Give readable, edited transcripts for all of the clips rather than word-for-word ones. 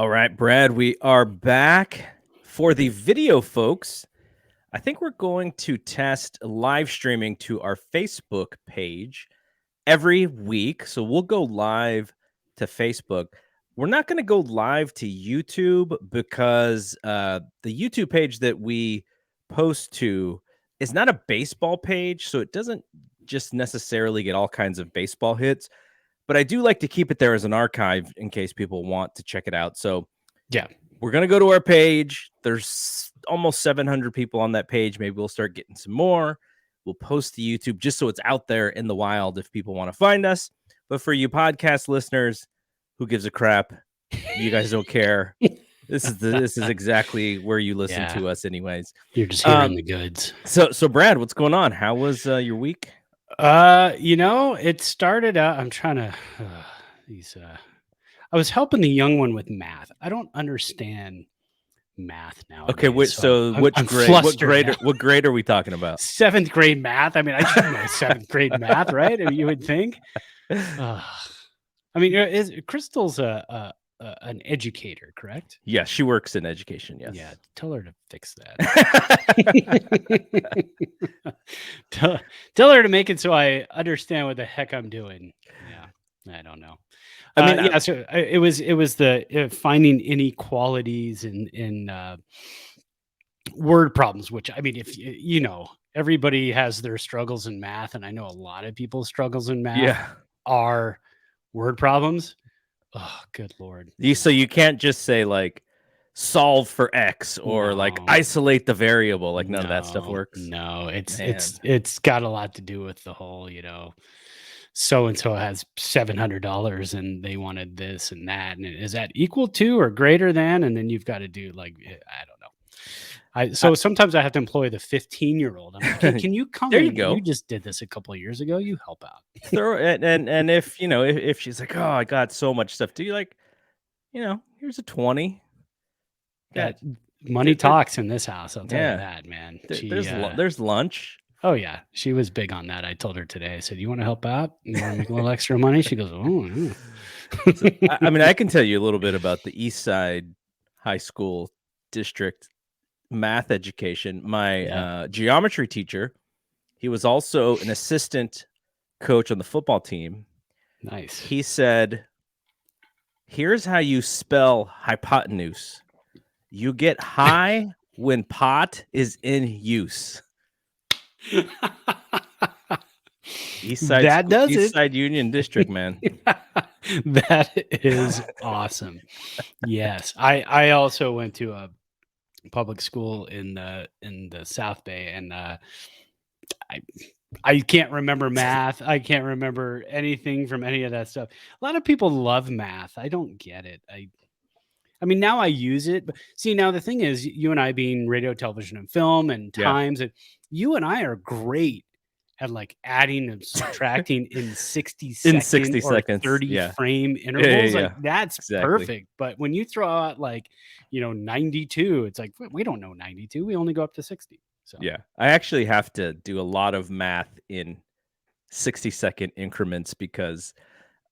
All right, Brad, we are back for the video, folks. I think we're going to test live streaming to our Facebook page every week. So we'll go live to Facebook. We're not going to go live to YouTube because the YouTube page that we post to is not a baseball page. So it doesn't just necessarily get all kinds of baseball hits. But I do like to keep it there as an archive in case people want to check it out. So yeah, we're going to go to our page. There's almost 700 people on that page. Maybe we'll start getting some more. We'll post to YouTube just so it's out there in the wild if people want to find us. But for you podcast listeners, who gives a crap? You guys don't care. This is exactly where you listen to us anyways. You're just hearing the goods. So Brad, what's going on? How was your week? It started out, I'm trying to I was helping the young one with math. I don't understand math now. Okay, which grade? What grade are we talking about? 7th grade math. I mean, I should know 7th grade math, right? I mean, you would think. Crystal's an educator, correct? Yeah, she works in education. Yes. Yeah, tell her to fix that. tell her to make it so I understand what the heck I'm doing. Yeah, I don't know. So it was the finding inequalities in word problems, which I mean, if everybody has their struggles in math, and I know a lot of people's struggles in math are word problems. Oh, good Lord. So you can't just say like solve for X or like isolate the variable. Like none of that stuff works. No, it's got a lot to do with the whole, so-and-so has $700 and they wanted this and that. And is that equal to or greater than? And then you've got to do like, I don't know. So sometimes I have to employ the 15-year-old. I'm like, can you come there in? You go. You just did this a couple of years ago. You help out. and if she's like, oh, I got so much stuff. Do you like, here's a 20. That money talks in this house. I'll tell you that, man. There's lunch. Oh yeah, she was big on that. I told her today. I said, "You want to help out? You want to make a little extra money?" She goes, "Oh." Yeah. So, I mean, I can tell you a little bit about the East Side High School District math education. My geometry teacher, he was also an assistant coach on the football team. Nice. He said, "Here's how you spell hypotenuse. You get high when pot is in use." East Side Union District, man. That is awesome. Yes, I also went to a public school in the South Bay, and I can't remember math. I can't remember anything from any of that stuff. A lot of people love math. I don't get it. I mean, now I use it, but see, now the thing is, you and I being radio, television, and film and times, and you and I are great at like adding and subtracting in 60 seconds, 30 frame intervals. Like that's perfect. But when you throw out like, 92, it's like, we don't know 92. We only go up to 60. So yeah, I actually have to do a lot of math in 60-second increments because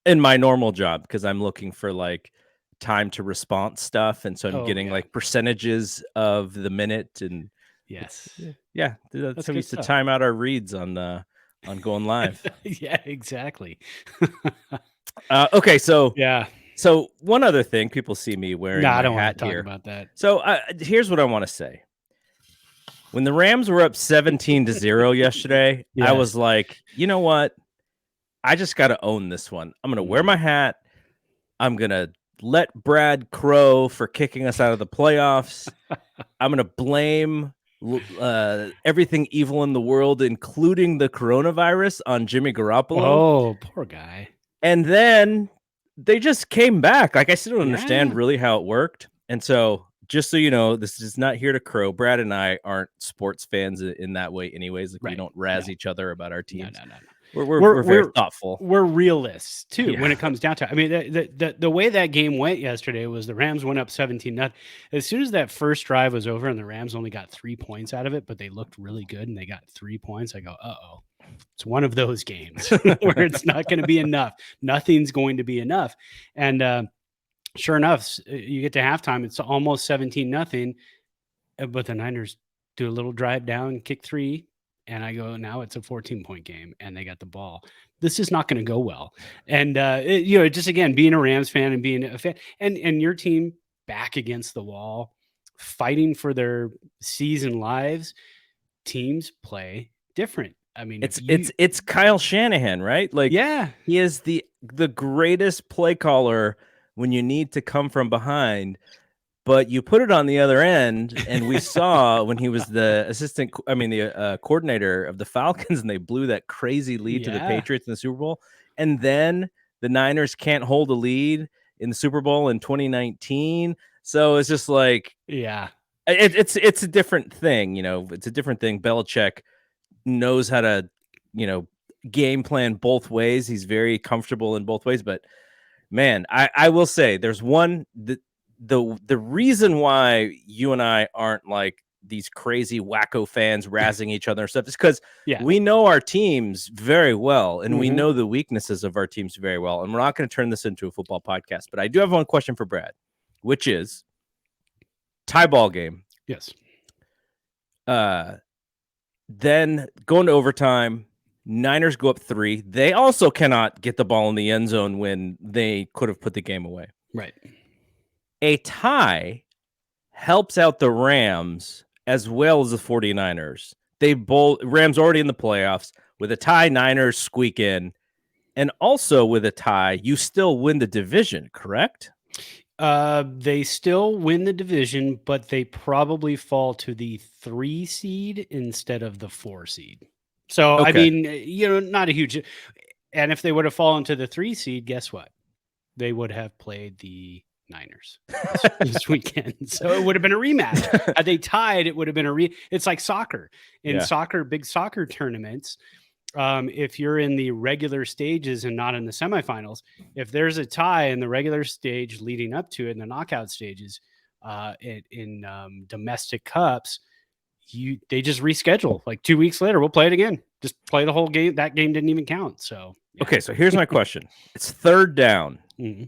in my normal job, because I'm looking for like time to response stuff, and so I'm getting like percentages of the minute, and that's how we used to time out our reads on going live. Yeah, exactly. Okay, so so one other thing, people see me wearing my I don't hat want to here. talk about that. So here's what I want to say. When the Rams were up 17-0 yesterday, I was like, you know what? I just got to own this one. I'm going to wear my hat. I'm going to let Brad crow for kicking us out of the playoffs. I'm going to blame everything evil in the world, including the coronavirus, on Jimmy Garoppolo. Oh, poor guy. And then they just came back. Like, I still don't understand really how it worked. And so, just so you know, this is not here to crow. Brad and I aren't sports fans in that way anyways. Like, we don't razz each other about our teams. No. We're very thoughtful. We're realists too when it comes down to it. I mean, the way that game went yesterday was the Rams went up 17-0. As soon as that first drive was over and the Rams only got 3 points out of it, but they looked really good and they got 3 points, I go, uh-oh. It's one of those games where it's not going to be enough. Nothing's going to be enough. And sure enough, you get to halftime, it's almost 17-0, but the Niners do a little drive down, kick 3, and I go, now it's a 14-point game, and they got the ball. This is not going to go well. And just again, being a Rams fan and being a fan, and your team back against the wall, fighting for their season lives. Teams play different. I mean, it's Kyle Shanahan, right? Like, yeah, he is the greatest play caller when you need to come from behind. But you put it on the other end, and we saw when he was the coordinator of the Falcons, and they blew that crazy lead to the Patriots in the Super Bowl. And then the Niners can't hold a lead in the Super Bowl in 2019. So it's just like, it's a different thing. It's a different thing. Belichick knows how to, game plan both ways. He's very comfortable in both ways. But man, I will say there's one the reason why you and I aren't like these crazy wacko fans razzing each other and stuff is because we know our teams very well, and we know the weaknesses of our teams very well. And we're not going to turn this into a football podcast, but I do have one question for Brad, which is tie ball game. Yes. Then going to overtime, Niners go up 3. They also cannot get the ball in the end zone when they could have put the game away. Right. A tie helps out the Rams as well as the 49ers. Rams already in the playoffs. With a tie, Niners squeak in. And also with a tie, you still win the division, correct? They still win the division, but they probably fall to the 3 seed instead of the 4 seed. So, I mean, not a huge. And if they would have fallen to the 3 seed, guess what? They would have played the Niners this weekend. So it would have been a rematch. Had they tied, it would have been it's like soccer. In soccer, big soccer tournaments, if you're in the regular stages and not in the semifinals, if there's a tie in the regular stage leading up to it in the knockout stages, in domestic cups, they just reschedule. Like 2 weeks later, we'll play it again. Just play the whole game. That game didn't even count. So okay, so here's my question. It's 3rd down. Mm-hmm.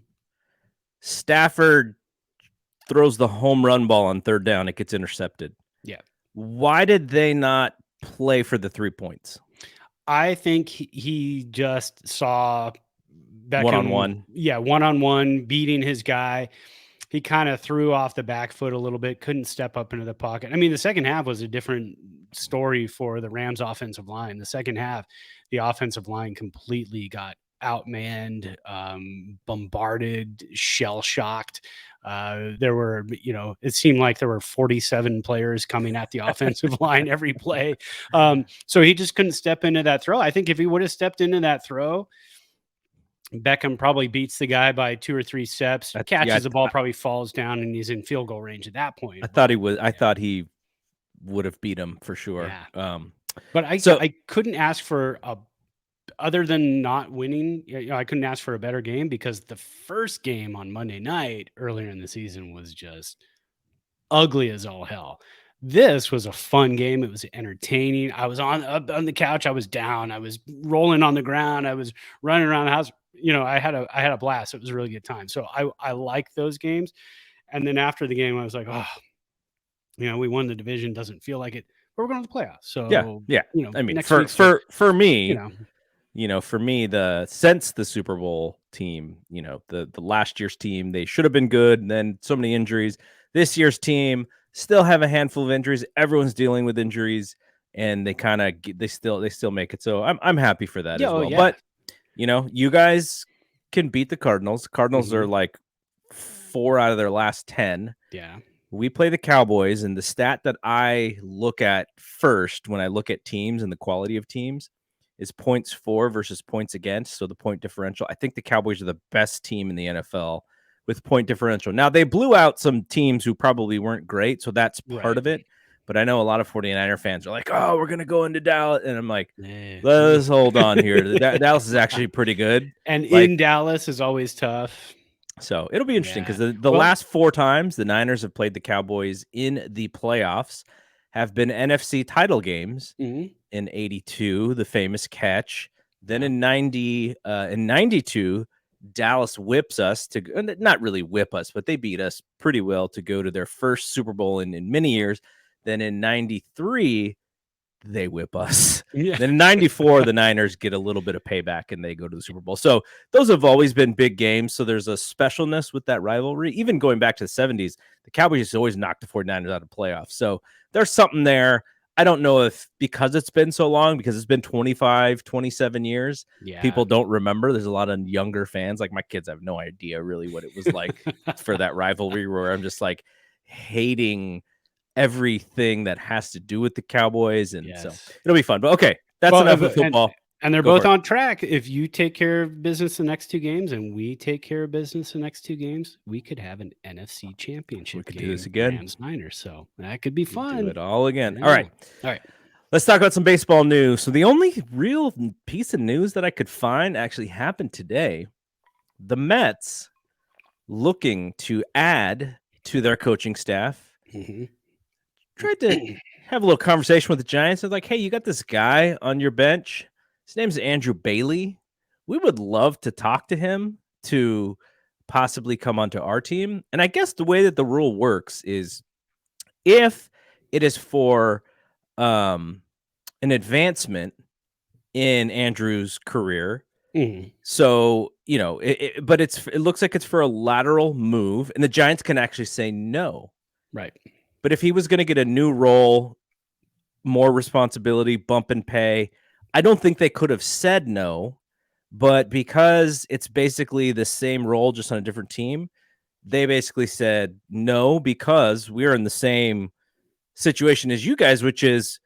Stafford throws the home run ball on 3rd down. It gets intercepted. Yeah. Why did they not play for the 3 points? I think he just saw Beckham, one-on-one. Yeah, one-on-one, beating his guy. He kind of threw off the back foot a little bit, couldn't step up into the pocket. I mean, the second half was a different story for the Rams offensive line. The second half, the offensive line completely got outmanned, bombarded, shell-shocked. There were, it seemed like there were 47 players coming at the offensive line every play. So he just couldn't step into that throw. I think if he would have stepped into that throw, Beckham probably beats the guy by 2 or 3 steps, catches the ball, probably falls down, and he's in field goal range at that point. I thought he would have beat him for sure. Yeah. But I couldn't ask for other than not winning, I couldn't ask for a better game, because the first game on Monday night earlier in the season was just ugly as all hell. This was a fun game. It was entertaining. I was on the couch. I was down. I was rolling on the ground. I was running around the house. I had a blast. It was a really good time. So I like those games. And then after the game, I was like, oh, we won the division. Doesn't feel like it, but we're going to the playoffs. So yeah. I mean, for me, for me, since the Super Bowl team, the last year's team, they should have been good. And then so many injuries. This year's team still have a handful of injuries. Everyone's dealing with injuries, and they still make it. So I'm happy for that as well. But you guys can beat the Cardinals. Cardinals are like 4 out of their last 10. Yeah. We play the Cowboys, and the stat that I look at first when I look at teams and the quality of teams is points for versus points against. So the point differential. I think the Cowboys are the best team in the NFL with point differential. Now, they blew out some teams who probably weren't great, so that's part of it. But I know a lot of 49er fans are like, oh, we're going to go into Dallas. And I'm like, let's hold on here. Dallas is actually pretty good. And in Dallas is always tough. So it'll be interesting, because the last 4 times the Niners have played the Cowboys in the playoffs have been NFC title games. In 82, the famous catch. Then in 92, Dallas whips us to not really whip us, but they beat us pretty well to go to their first Super Bowl in many years. Then in 93, they whip us. Yeah. Then in 94, the Niners get a little bit of payback and they go to the Super Bowl. So those have always been big games. So there's a specialness with that rivalry. Even going back to the 70s, the Cowboys always knocked the 49ers out of playoffs. So there's something there. I don't know if because it's been so long, because it's been 25, 27 years, people don't remember. There's a lot of younger fans. Like my kids have no idea really what it was like for that rivalry where I'm just like hating everything that has to do with the Cowboys. And so it'll be fun. But okay, that's enough of football. And they're both on track. If you take care of business the next 2 games and we take care of business the next 2 games, we could have an NFC championship We could game, do this again. Rams-Niners. So that could be fun. Do it all again. Yeah. All right. All right. Let's talk about some baseball news. So the only real piece of news that I could find actually happened today. The Mets looking to add to their coaching staff. Tried to have a little conversation with the Giants. They're like, hey, you got this guy on your bench. His name's Andrew Bailey. We would love to talk to him to possibly come onto our team. And I guess the way that the rule works is if it is for an advancement in Andrew's career. So, but it looks like it's for a lateral move, and the Giants can actually say no. Right. But if he was going to get a new role, more responsibility, bump in pay, I don't think they could have said no. But because it's basically the same role, just on a different team, they basically said no, because we're in the same situation as you guys, which is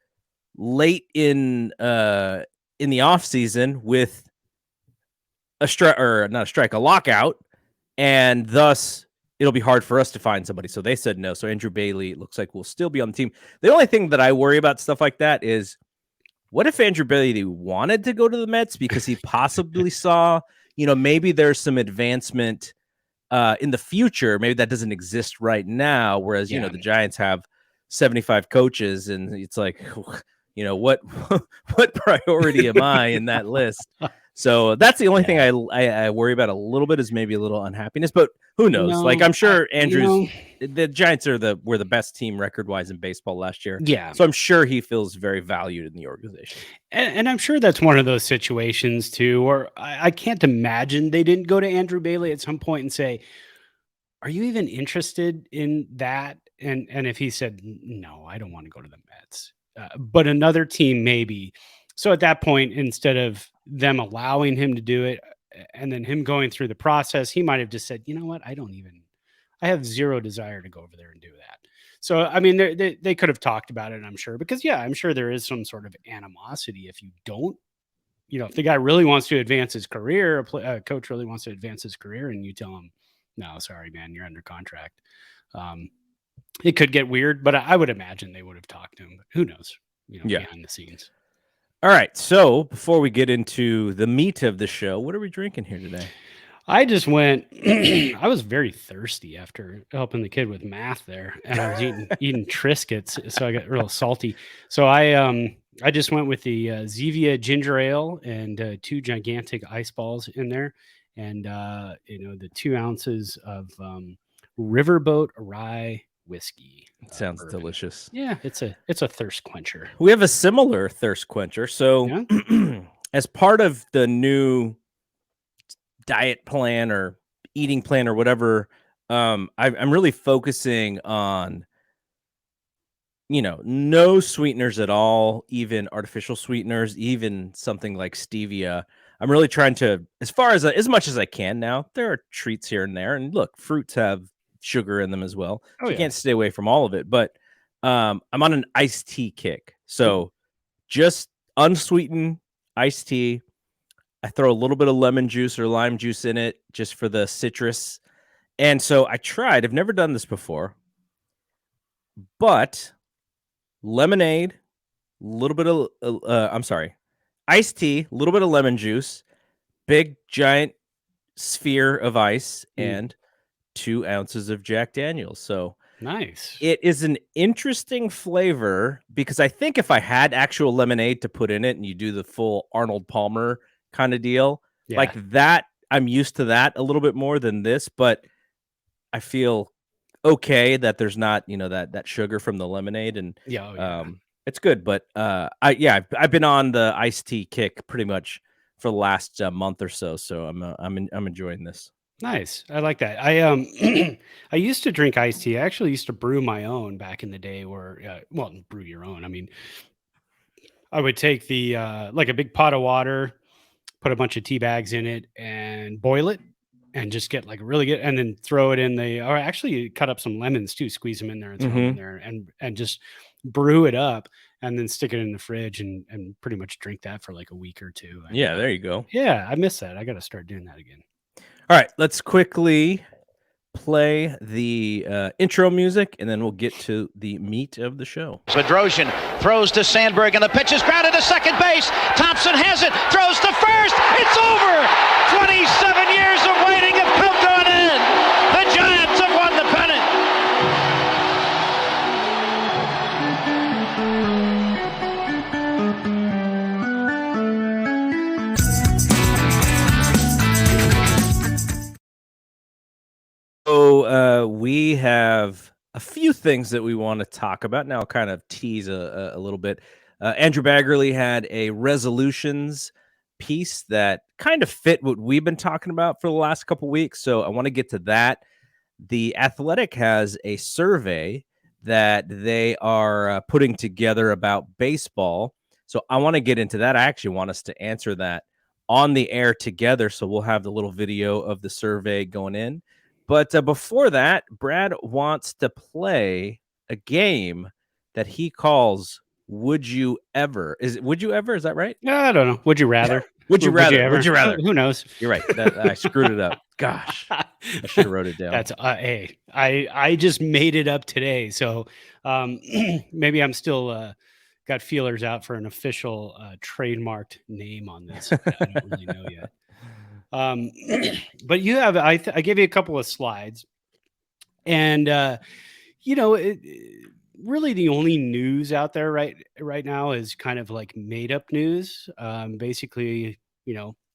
late in the off season with a lockout, and thus it'll be hard for us to find somebody. So they said no. So Andrew Bailey, it looks like, will still be on the team. The only thing that I worry about stuff like that is, what if Andrew Bailey wanted to go to the Mets because he possibly saw, maybe there's some advancement in the future. Maybe that doesn't exist right now. Whereas, the Giants have 75 coaches, and it's like, what priority am I in that list? So that's the only thing I worry about a little bit, is maybe a little unhappiness, but who knows? I'm sure the Giants were the best team record-wise in baseball last year. Yeah. So I'm sure he feels very valued in the organization. And I'm sure that's one of those situations too, where I can't imagine they didn't go to Andrew Bailey at some point and say, are you even interested in that? And if he said, no, I don't want to go to the Mets, but another team maybe. So at that point, instead of them allowing him to do it and then him going through the process, he might have just said, you know what, I have zero desire to go over there and do that. So, I mean, they could have talked about it, I'm sure, because I'm sure there is some sort of animosity if you don't, if the guy really wants to advance his career, a coach really wants to advance his career, and you tell him, no, sorry, man, you're under contract. It could get weird, but I would imagine they would have talked to him, but who knows, behind the scenes. All right. So before we get into the meat of the show, what are we drinking here today? I just went, I was very thirsty after helping the kid with math there, and I was eating Triscuits, so I got real salty. So I just went with the Zevia ginger ale and 2 gigantic ice balls in there, and the 2 ounces of Riverboat rye whiskey. Sounds bourbon. Delicious. Yeah, it's a thirst quencher. We have a similar thirst quencher. So as part of the new diet plan or eating plan or whatever, I'm really focusing on, no sweeteners at all, even artificial sweeteners, even something like stevia. I'm really trying to, as much as I can now. There are treats here and there, and look, fruits have sugar in them as well. So you can't stay away from all of it, but I'm on an iced tea kick. So just unsweetened iced tea. I throw a little bit of lemon juice or lime juice in it just for the citrus. And so I've never done this before, but lemonade, a little bit of, iced tea, a little bit of lemon juice, big giant sphere of ice, and 2 ounces of Jack Daniels. So nice. It is an interesting flavor, because I think if I had actual lemonade to put in it and you do the full Arnold Palmer kind of deal, like that, I'm used to that a little bit more than this, but I feel okay that there's not, that sugar from the lemonade, and Yeah, oh, yeah. it's good. But I've been on the iced tea kick pretty much for the last month or so, so I'm enjoying this. Nice. I like that. I used to drink iced tea. I actually used to brew my own back in the day, well, brew your own. I mean, I would take the like a big pot of water, put a bunch of tea bags in it, and boil it, and just get like really good, and then throw it in or actually cut up some lemons too, squeeze them in there and throw them in there, and just brew it up, and then stick it in the fridge and pretty much drink that for like a week or two. And, Yeah, there you go. Yeah, I miss that. I got to start doing that again. All right, let's quickly play the intro music, and then we'll get to the meat of the show. Bedrosian throws to Sandberg, and the pitch is grounded to second base. Thompson has it, throws to first. It's over. 27 years of waiting have come to an end. The Giants have won the pennant. So we have a few things that we want to talk about. Now I'll kind of tease a little bit. Andrew Baggerly had a resolutions piece that kind of fit what we've been talking about for the last couple weeks. So I want to get to that. The Athletic has a survey that they are putting together about baseball. So I want to get into that. I actually want us to answer that on the air together. So we'll have the little video of the survey going in. But before that, Brad wants to play a game that he calls Would You Ever? Would You Ever? Is that right? I don't know. Would you rather? Would you rather? Would you rather? Who knows? You're right. I screwed it up. Gosh, I should have wrote it down. That's hey, I just made it up today, so maybe I'm still got feelers out for an official trademarked name on this. I don't really know yet. But you have I gave you a couple of slides, and really the only news out there right now is kind of like made up news. Basically,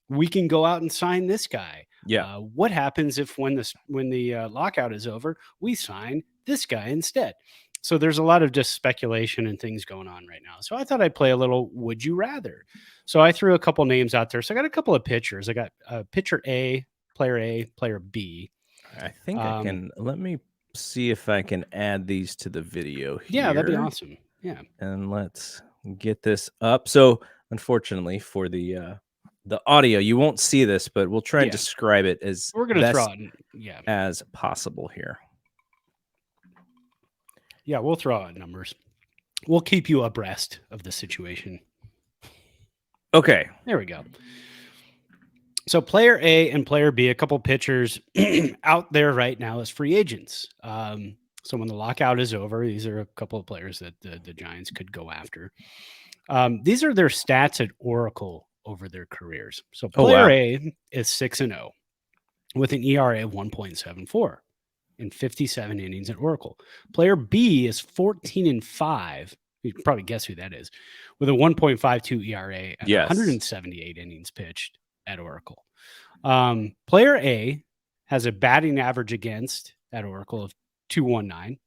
we can go out and sign this guy. Yeah. What happens if when the lockout is over, we sign this guy instead? So there's a lot of just speculation and things going on right now. So I thought I'd play a little Would You Rather. So I threw a couple names out there. So I got a couple of pitchers. I got pitcher A, player B. I think I can. Let me see if I can add these to the video here. Yeah, that'd be awesome. Yeah. And let's get this up. So unfortunately for the audio, you won't see this, but we'll try and describe it as we're gonna throw it as possible here. Yeah, we'll throw out numbers. We'll keep you abreast of the situation. Okay. There we go. So player A and player B, a couple pitchers out there right now as free agents. So when the lockout is over, these are a couple of players that the Giants could go after. These are their stats at Oracle over their careers. So player A is 6-0 with an ERA of 1.74 in 57 innings at Oracle. Player B is 14-5. You can probably guess who that is, with a 1.52 ERA and 178 innings pitched at Oracle. Player A has a batting average against at Oracle of 219,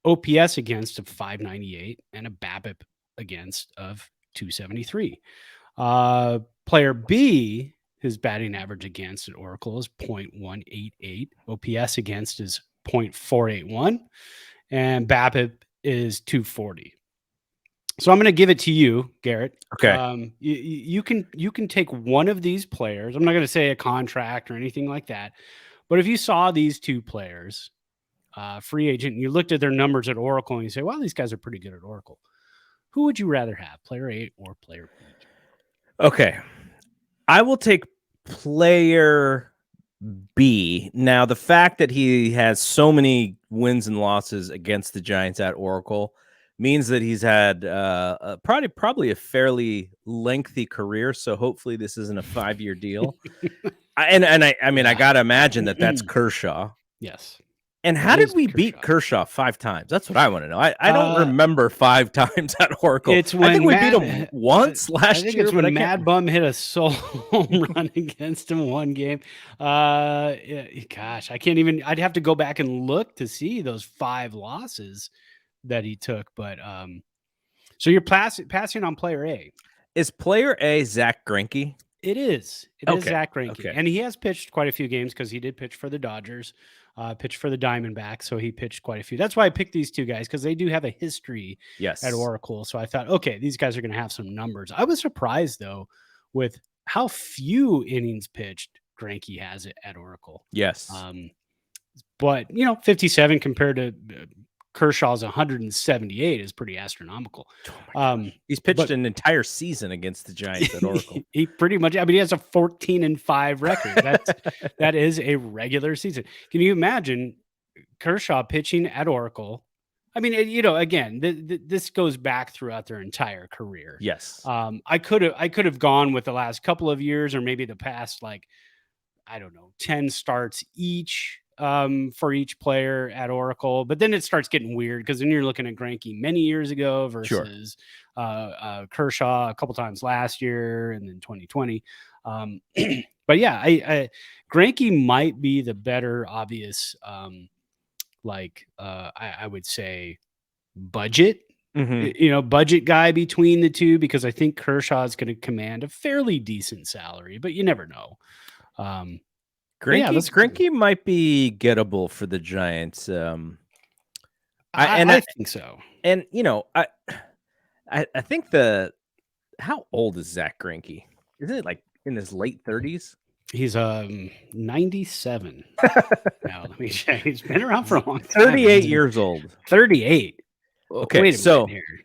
OPS against of 598, and a BABIP against of 273. Player B, his batting average against at Oracle is 0.188. OPS against is 0.481. And BABIP is 240. So I'm going to give it to you, Garrett. Okay. You can take one of these players. I'm not going to say a contract or anything like that. But if you saw these two players, free agent, and you looked at their numbers at Oracle and you say, well, these guys are pretty good at Oracle. Who would you rather have, player A or player B? Okay. I will take player B. Now, the fact that he has so many wins and losses against the Giants at Oracle means that he's had probably a fairly lengthy career. So hopefully this isn't a 5-year deal. I got to imagine that that's Kershaw. Yes. And how did we beat Kershaw 5 times? That's what I want to know. I don't remember 5 times at Oracle. It's when I think we beat him once last year. It's when Mad Bum hit a solo home run against him one game. Gosh, I can't even. I'd have to go back and look to see those 5 losses that he took. But so you're passing on player A. Is player A Zach Greinke? It is. It is Zach Greinke. Okay. And he has pitched quite a few games because he did pitch for the Dodgers, pitched for the Diamondbacks. So he pitched quite a few. That's why I picked these 2 guys, because they do have a history at Oracle. So I thought, okay, these guys are going to have some numbers. I was surprised, though, with how few innings pitched Greinke has at Oracle. Yes. But, 57 compared to Kershaw's 178 is pretty astronomical. He's pitched an entire season against the Giants at Oracle. He pretty much, he has a 14-5 record. That is a regular season. Can you imagine Kershaw pitching at Oracle? I mean, again, this goes back throughout their entire career. Yes. I could have gone with the last couple of years, or maybe the past, 10 starts each. For each player at Oracle, but then it starts getting weird, because then you're looking at Greinke many years ago versus Kershaw a couple times last year and then 2020. But yeah, Greinke might be the better obvious, I would say, budget. Budget guy between the 2, because I think Kershaw is going to command a fairly decent salary, but you never know. Greinke might be gettable for the Giants. I think so. And I think how old is Zach Greinke? Isn't it like in his late 30s? He's 97. Now let me check. He's been around for a long time. 38 years old. 38. Okay, wait a minute here.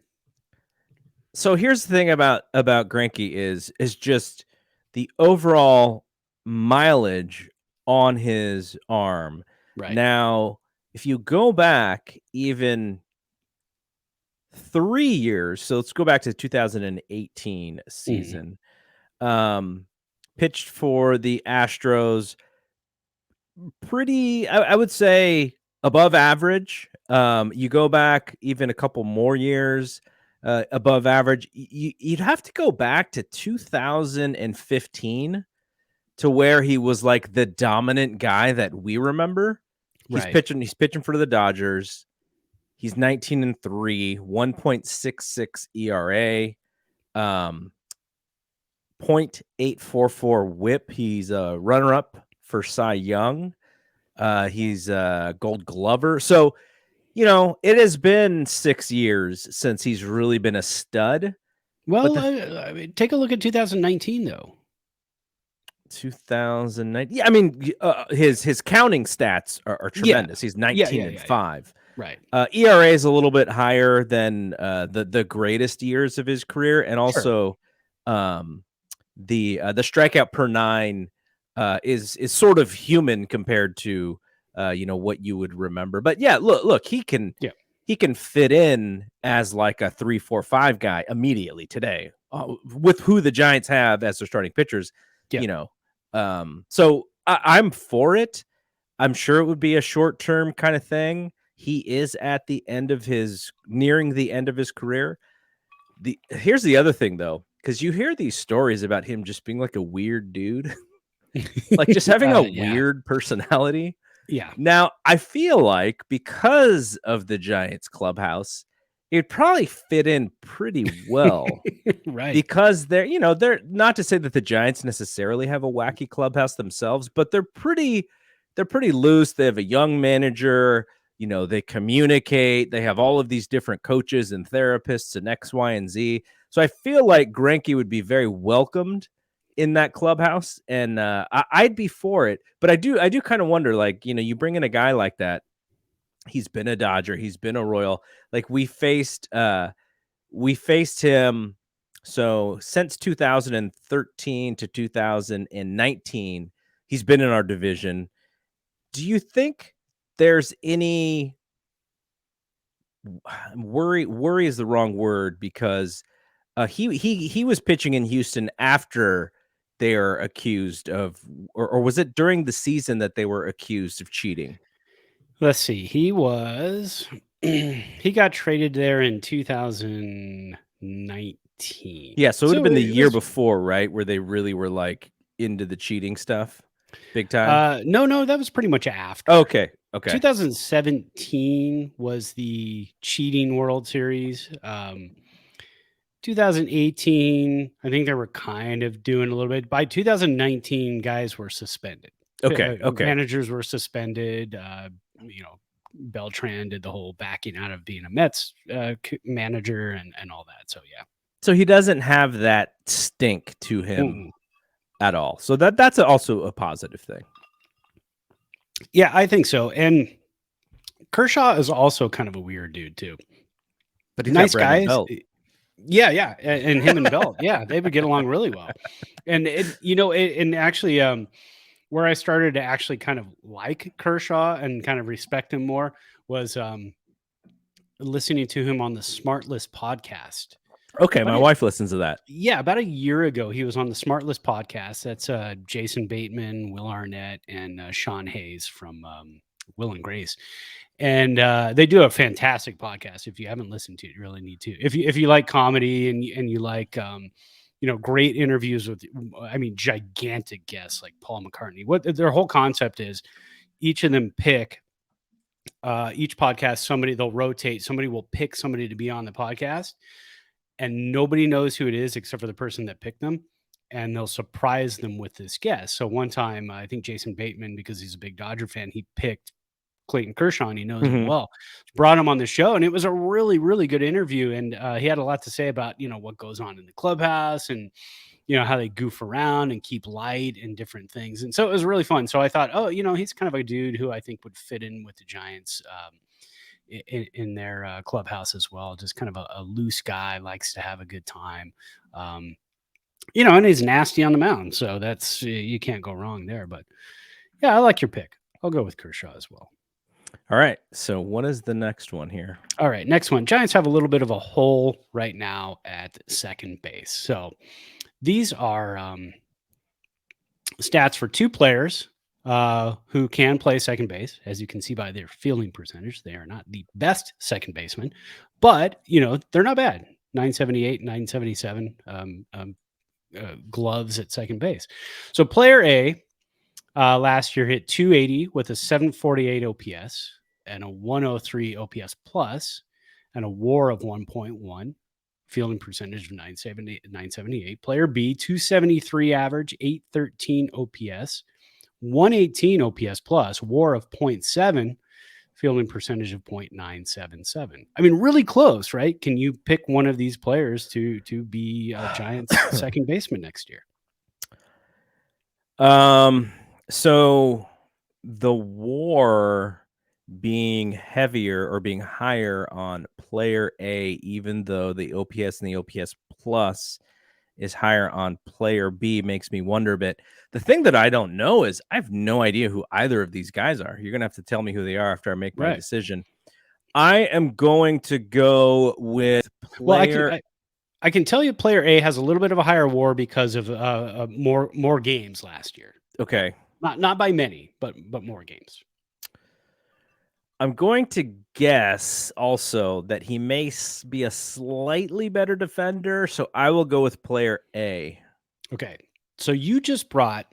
So here's the thing about Greinke is just the overall mileage on his arm. Right. Now, if you go back even 3 years, so let's go back to the 2018 season. Pitched for the Astros, pretty, I would say, above average. You go back even a couple more years, above average. You'd have to go back to 2015 to where he was like the dominant guy that we remember. He's pitching for the Dodgers. He's 19-3, 1.66 ERA, 0.844 WHIP. He's a runner-up for Cy Young. He's a Gold Glover. So, it has been 6 years since he's really been a stud. Well, take a look at 2019, though. 2009. Yeah, I mean, his counting stats are tremendous. He's 19-5. Right. ERA is a little bit higher than the greatest years of his career, and also the strikeout per 9 is sort of human compared to what you would remember. But yeah, look, he can fit in as like a 3, 4, 5 guy immediately today with who the Giants have as their starting pitchers. So I'm for it. I'm sure it would be a short-term kind of thing. He is at the end of nearing the end of his career. Here's the other thing, though, because you hear these stories about him just being like a weird dude, like just having a weird personality. Yeah. Now, I feel like because of the Giants clubhouse, it'd probably fit in pretty well. Right. Because they're not to say that the Giants necessarily have a wacky clubhouse themselves, but they're pretty loose. They have a young manager, they communicate, they have all of these different coaches and therapists and X, Y, and Z. So I feel like Greinke would be very welcomed in that clubhouse, and I'd be for it. But I do kind of wonder, like, you bring in a guy like that. He's been a Dodger. He's been a Royal. Like we faced him. So since 2013 to 2019, he's been in our division. Do you think there's any worry is the wrong word, because he was pitching in Houston after they are accused of, or was it during the season that they were accused of cheating? Let's see. He got traded there in 2019. Yeah, so it would have been the it year was- before, right? Where they really were like into the cheating stuff big time. No, that was pretty much after. Okay. 2017 was the cheating World Series. 2018, I think they were kind of doing a little bit. By 2019, guys were suspended. Okay. Managers were suspended. Beltran did the whole backing out of being a Mets manager and all that. So yeah. So he doesn't have that stink to him at all. So that's also a positive thing. Yeah, I think so. And Kershaw is also kind of a weird dude too. But he's nice got Brandon guys. Belt. Yeah, and him and Belt, yeah, they would get along really well. And actually, where I started to actually kind of like Kershaw and kind of respect him more was listening to him on the Smart List podcast. Okay, my wife listens to that. Yeah, about a year ago, he was on the Smart List podcast. That's Jason Bateman, Will Arnett, and Sean Hayes from Will and Grace. And they do a fantastic podcast. If you haven't listened to it, you really need to. If you like comedy and you like great interviews with, gigantic guests like Paul McCartney. What their whole concept is, each of them pick each podcast. They'll rotate. Somebody will pick somebody to be on the podcast, and nobody knows who it is except for the person that picked them. And they'll surprise them with this guest. So one time, I think Jason Bateman, because he's a big Dodger fan, he picked Clayton Kershaw, and he knows him well, brought him on the show, and it was a really, really good interview. And he had a lot to say about, what goes on in the clubhouse and, how they goof around and keep light and different things. And so it was really fun. So I thought, he's kind of a dude who I think would fit in with the Giants in their clubhouse as well. Just kind of a loose guy, likes to have a good time. And he's nasty on the mound. So that's, you can't go wrong there. But yeah, I like your pick. I'll go with Kershaw as well. All right. So what is the next one here? All right. Next one. Giants have a little bit of a hole right now at second base. So these are stats for two players who can play second base. As you can see by their fielding percentage, they are not the best second baseman, but, they're not bad. 978, 977 gloves at second base. So player A last year hit 280 with a 748 OPS and a 103 OPS plus and a WAR of 1.1, fielding percentage of 978. Player B, 273 average, 813 OPS, 118 OPS plus, WAR of 0.7, fielding percentage of 0.977. I mean, really close, right? Can you pick one of these players to be a Giants second baseman next year? So the WAR being heavier or being higher on player A, even though the OPS and the OPS plus is higher on player B, makes me wonder a bit. The thing that I don't know is I have no idea who either of these guys are. You're going to have to tell me who they are after I make my decision. I am going to go with player. Well, I can tell you player A has a little bit of a higher WAR because of more games last year. Okay. Not by many, but more games. I'm going to guess also that he may be a slightly better defender, so I will go with player A. Okay. So you just brought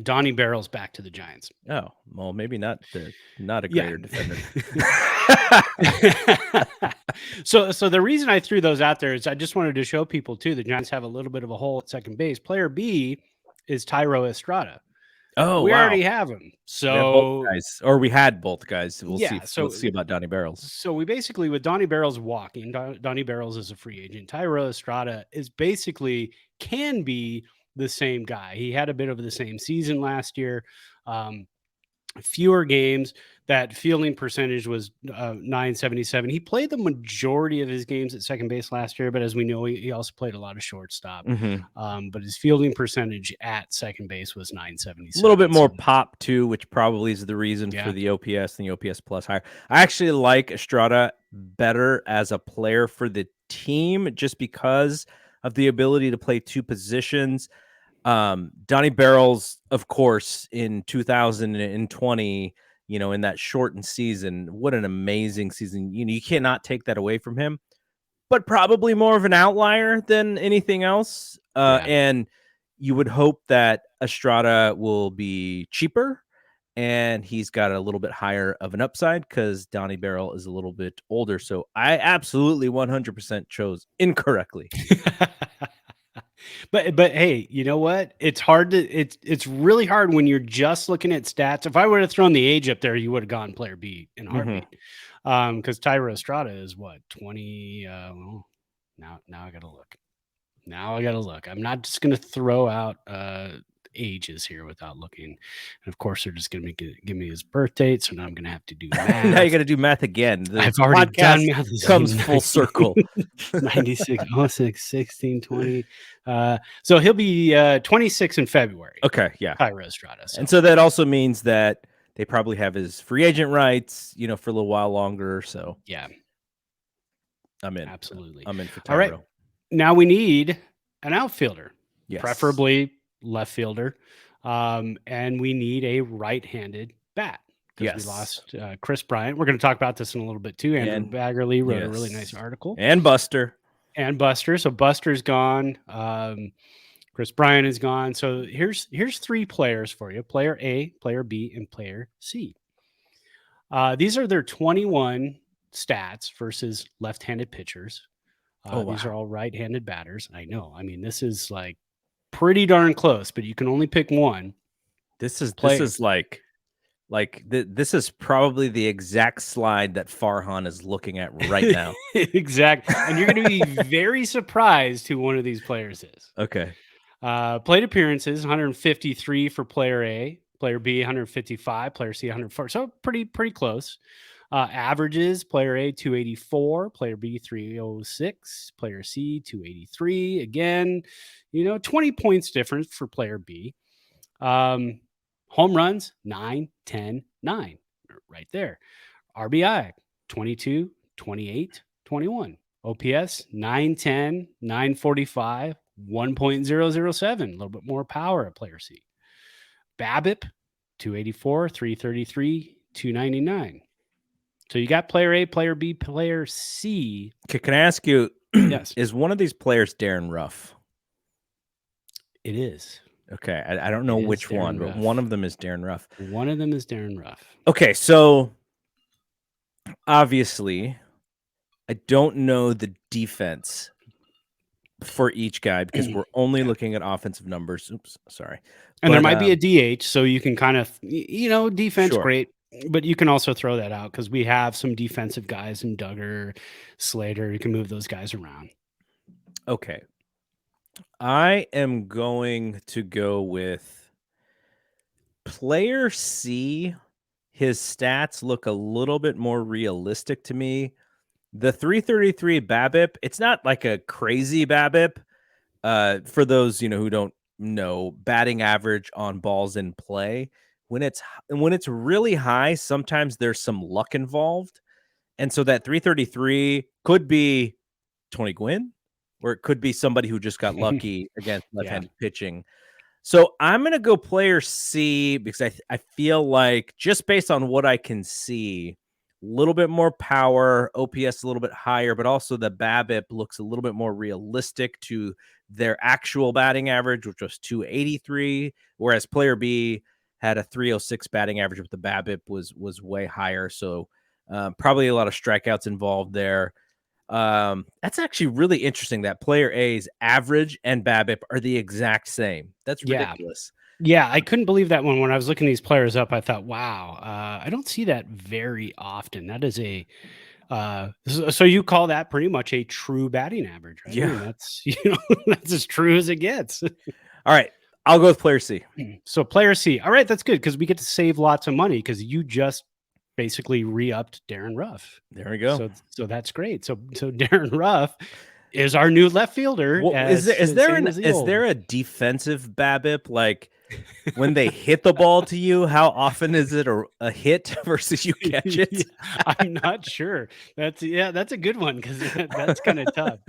Donnie Barrels back to the Giants. Oh, well, maybe not a greater defender. So the reason I threw those out there is I just wanted to show people too, the Giants have a little bit of a hole at second base. Player B is Tyro Estrada. Oh, we already have him. So guys, or we had both guys. We'll see. So let's see about Donnie Barrels. So we basically, with Donnie Barrels walking, Donnie Barrels is a free agent. Tyro Estrada can be the same guy. He had a bit of the same season last year. Fewer games. That fielding percentage was 977. He played the majority of his games at second base last year, but as we know, he also played a lot of shortstop. But his fielding percentage at second base was 977. A little bit more pop too, which probably is the reason for the OPS and the OPS plus higher. I actually like Estrada better as a player for the team just because of the ability to play two positions. Donnie Barrels, of course, in 2020 in that shortened season. What an amazing season. You cannot take that away from him, but probably more of an outlier than anything else. And you would hope that Estrada will be cheaper and he's got a little bit higher of an upside because Donnie Barrel is a little bit older. So I absolutely 100% chose incorrectly. But hey, you know what? It's hard to it's really hard when you're just looking at stats. If I would have thrown the age up there, you would have gone player B in a heartbeat. Because Tyro Estrada is what, 20? Well, now I gotta look. I'm not just gonna throw out ages here without looking. And of course, they're just gonna give me his birth date. So now I'm gonna have to do math. Now you got to do math again. I've already done math. Comes full circle. 96, 06, 16, 20. So he'll be 26 in February. Okay, yeah. Tyro Estrada. And so that also means that they probably have his free agent rights, for a little while longer. So yeah, I'm in. Absolutely. I'm in for Tyro. All right. Now we need an outfielder, yes. preferably left fielder. And we need a right-handed bat. Because we lost Chris Bryant. We're going to talk about this in a little bit too. Andrew Baggerly wrote a really nice article. And Buster. So Buster's gone. Chris Bryant is gone. So here's three players for you: player A, player B, and player C. These are their 21 stats versus left-handed pitchers. These are all right-handed batters. I know. I mean, this is like pretty darn close, but you can only pick one. This is probably the exact slide that Farhan is looking at right now. Exactly. And you're going to be very surprised who one of these players is. Okay. Plate appearances, 153 for player A, player B, 155, player C, 104. So pretty close. Averages, player A, 284, player B, 306, player C, 283. Again, 20 points difference for player B. Home runs, 9, 10, 9, right there. RBI, 22, 28, 21. OPS, 910, 945, 1.007, a little bit more power at player C. BABIP, 284, 333, 299. So you got player A, player B, player C. Can I ask you, yes, is one of these players Darren Ruff? It is. Okay, I don't know which one, but one of them is Darren Ruff. One of them is Darren Ruff. Okay, so obviously, I don't know the defense for each guy because we're only looking at offensive numbers. Oops, sorry. And there might be a DH, so you can kind of, defense, great. But you can also throw that out because we have some defensive guys in Duggar, Slater. You can move those guys around. Okay. I am going to go with player C. His stats look a little bit more realistic to me. The 333 BABIP, it's not like a crazy BABIP. For those, who don't know, batting average on balls in play. When it's really high, sometimes there's some luck involved. And so that 333 could be Tony Gwynn, or it could be somebody who just got lucky against left-handed pitching. So I'm going to go player C because I feel like just based on what I can see, a little bit more power, OPS a little bit higher, but also the BABIP looks a little bit more realistic to their actual batting average, which was 283, whereas player B had a 306 batting average, but the BABIP was way higher. So probably a lot of strikeouts involved there. That's actually really interesting that player A's average and BABIP are the exact same. That's ridiculous. Yeah, I couldn't believe that one. When I was looking these players up, I thought, wow, I don't see that very often. That is so you call that pretty much a true batting average, right? Yeah. I mean, that's, that's as true as it gets. All right. I'll go with player C. So player C. All right, that's good because we get to save lots of money because you just basically re-upped Darren Ruff. There we go. So that's great. So Darren Ruff is our new left fielder. Well, is there a defensive BABIP? Like when they hit the ball to you, how often is it a hit versus you catch it? Yeah, I'm not sure. That's a good one because that's kind of tough.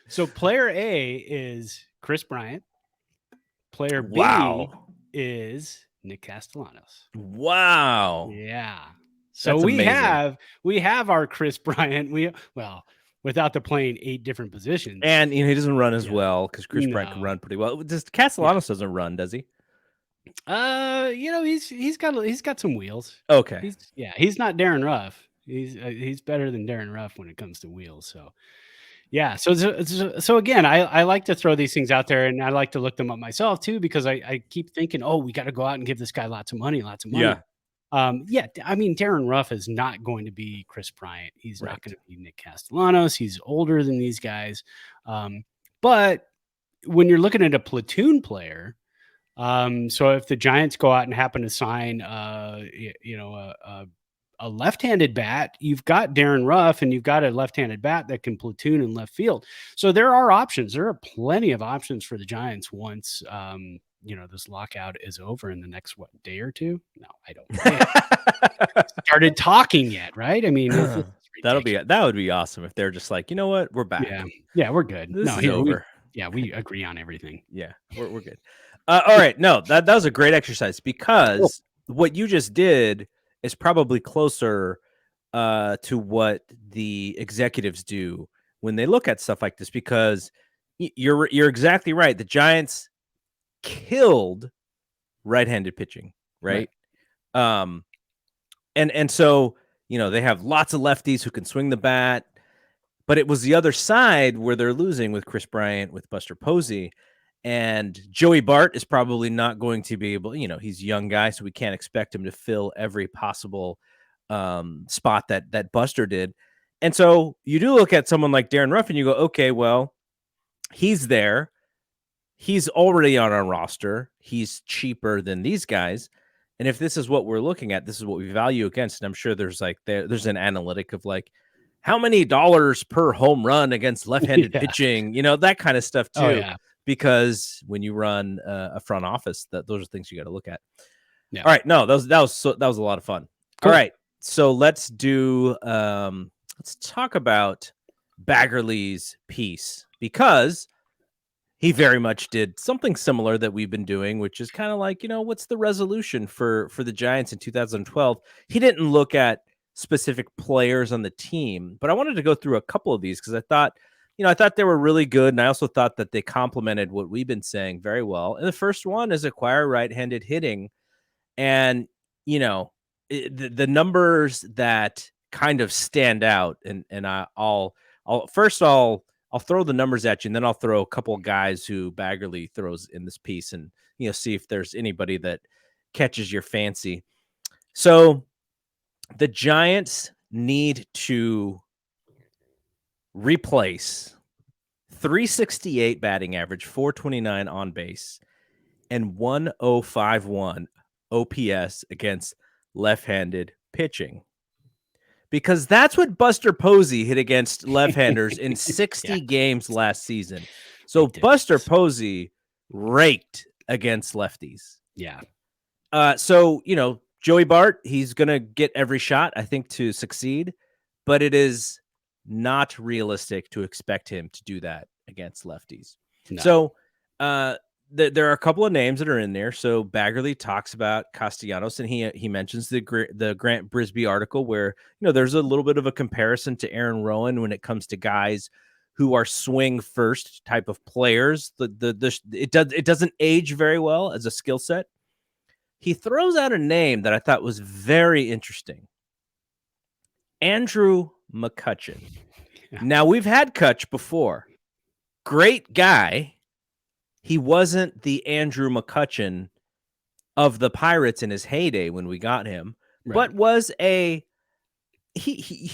So player A is Chris Bryant. Player B is Nick Castellanos. Wow. Yeah. So That's amazing. we have our Chris Bryant. Without the playing 8 different positions. And he doesn't run as Yeah. well because Chris Bryant can No. run pretty well. Just Castellanos doesn't run, does he? He's got some wheels. Okay. He's not Darren Ruff. He's better than Darren Ruff when it comes to wheels. So yeah. So again, I like to throw these things out there, and I like to look them up myself too, because I keep thinking, oh, we got to go out and give this guy lots of money. Yeah. I mean, Darren Ruff is not going to be Chris Bryant. He's Right. not going to be Nick Castellanos. He's older than these guys. But when you're looking at a platoon player, so if the Giants go out and happen to sign, a left-handed bat, you've got Darren Ruff, and you've got a left-handed bat that can platoon in left field. So there are options. There are plenty of options for the Giants once this lockout is over in the next day or two. No, I don't started talking yet, right? I mean, that would be awesome if they're just like, you know what, we're back. Yeah, we're good. This is over. We agree on everything. Yeah, we're good. All right, no, that was a great exercise, because what you just did is probably closer to what the executives do when they look at stuff like this, because you're exactly right. The Giants killed right-handed pitching, right? And so, they have lots of lefties who can swing the bat, but it was the other side where they're losing with Chris Bryant, with Buster Posey, and Joey Bart is probably not going to be able, he's a young guy, so we can't expect him to fill every possible spot that Buster did. And so you do look at someone like Darren Ruff and you go, okay, well, he's there. He's already on our roster. He's cheaper than these guys. And if this is what we're looking at, this is what we value against. And I'm sure there's an analytic of like, how many dollars per home run against left-handed pitching, that kind of stuff too. Oh, yeah. Because when you run a front office, those are things you got to look at. Yeah. All right. No, that was a lot of fun. Cool. All right. So let's talk about Baggerly's piece, because he very much did something similar that we've been doing, which is kind of like, what's the resolution for the Giants in 2012? He didn't look at specific players on the team, but I wanted to go through a couple of these because I thought they were really good. And I also thought that they complemented what we've been saying very well. And the first one is acquire right-handed hitting. And, the numbers that kind of stand out, and I'll throw the numbers at you, and then I'll throw a couple of guys who Baggerly throws in this piece, and see if there's anybody that catches your fancy. So the Giants need to replace 368 batting average, 429 on base, and 1051 OPS against left-handed pitching. Because that's what Buster Posey hit against left-handers in 60 games last season. So Buster Posey raked against lefties. Yeah. So, Joey Bart, he's going to get every shot, I think, to succeed. But it is not realistic to expect him to do that against lefties. No. So there are a couple of names that are in there. So Baggerly talks about Castellanos, and he mentions the Grant Brisbee article where there's a little bit of a comparison to Aaron Rowan when it comes to guys who are swing first type of players. It doesn't age very well as a skill set. He throws out a name that I thought was very interesting. Andrew Mccutchen. Yeah. Now, we've had Kutch before. Great guy. He wasn't the Andrew Mccutchen of the Pirates in his heyday when we got him, but was he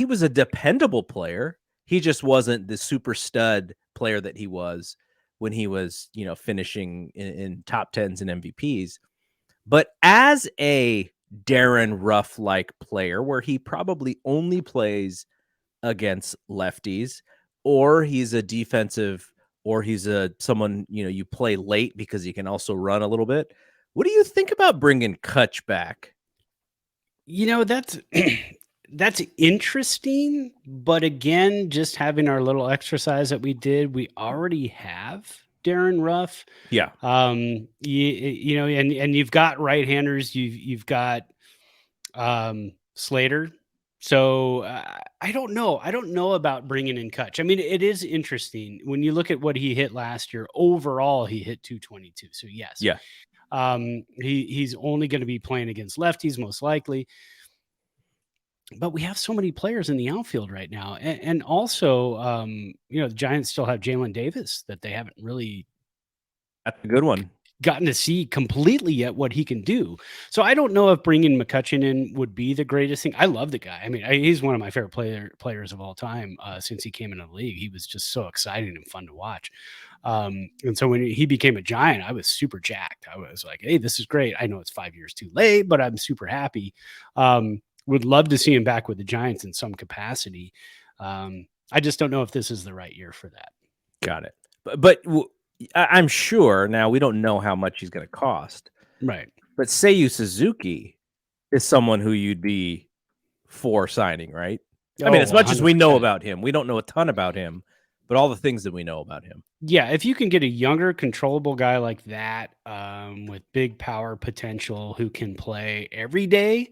was a dependable player. He just wasn't the super stud player that he was when he was, finishing in top 10s and MVPs. But as a Darren Ruff-like player, where he probably only plays against lefties, or he's a defensive, or he's someone, you play late because he can also run a little bit. What do you think about bringing Kutch back? That's interesting. But again, just having our little exercise that we did, we already have Darren Ruff. Yeah. You know, and you've got right-handers. You've got Slater. So I don't know. I don't know about bringing in Kutch. I mean, it is interesting when you look at what he hit last year. Overall, he hit 222. So yes, Yeah. He's only going to be playing against lefties most likely. But we have so many players in the outfield right now, and also, you know, the Giants still have Jalen Davis that they haven't really That's a good one. gotten to see completely yet what he can do. So I don't know if bringing Mccutchen in would be the greatest thing. I love the guy. I mean, he's one of my favorite players of all time since he came into the league. He was just so exciting and fun to watch. And so when he became a Giant, I was super jacked. I was like, hey, this is great. I know it's 5 years too late, but I'm super happy. Would love to see him back with the Giants in some capacity. I just don't know if this is the right year for that. Got it. But I'm sure now we don't know how much he's going to cost. Right. But Seiyu Suzuki is someone who you'd be for signing, right? I mean, as much as we know about him, we don't know a ton about him, but all the things that we know about him. Yeah, if you can get a younger, controllable guy like that with big power potential who can play every day,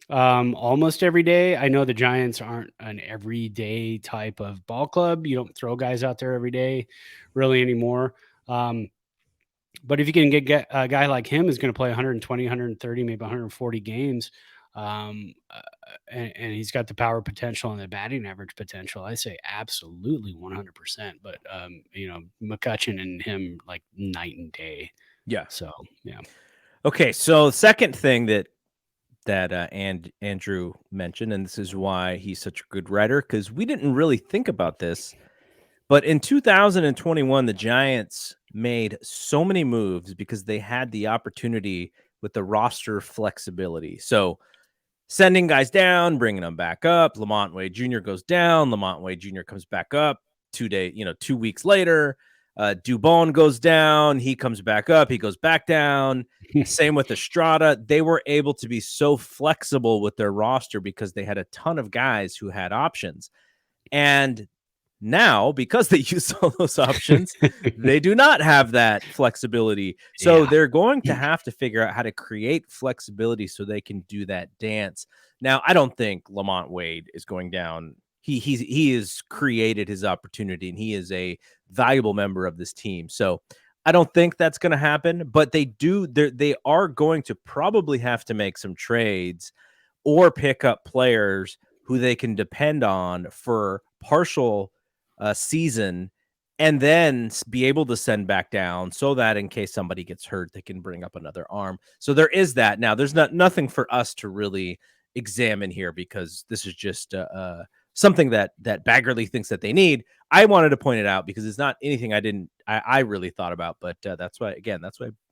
almost every day. I know the Giants aren't an everyday type of ball club. You don't throw guys out there every day really anymore. But if you can get a guy like him who's going to play 120, 130, maybe 140 games, and he's got the power potential and the batting average potential, I say absolutely 100%. But, you know, McCutchen and him like night and day. Yeah. So, yeah. Okay. So the second thing that Andrew mentioned, and this is why he's such a good writer, because we didn't really think about this, but in 2021, the Giants made so many moves because they had the opportunity with the roster flexibility. So sending guys down, bringing them back up. Lamont Wade Jr. goes down. Lamont Wade Jr. comes back up 2 weeks later. Dubon goes down. He comes back up. He goes back down. Same with Estrada. They were able to be so flexible with their roster because they had a ton of guys who had options. And now, because they use all those options, they do not have that flexibility. So they're going to have to figure out how to create flexibility so they can do that dance. Now, I don't think Lamont Wade is going down. He has created his opportunity, and he is a valuable member of this team. So I don't think that's going to happen, but they are going to probably have to make some trades or pick up players who they can depend on for partial season, and then be able to send back down so that in case somebody gets hurt, they can bring up another arm. So there is that. Now, there's nothing for us to really examine here because this is just something that Baggerly thinks that they need. I wanted to point it out because it's not anything I really thought about, but that's why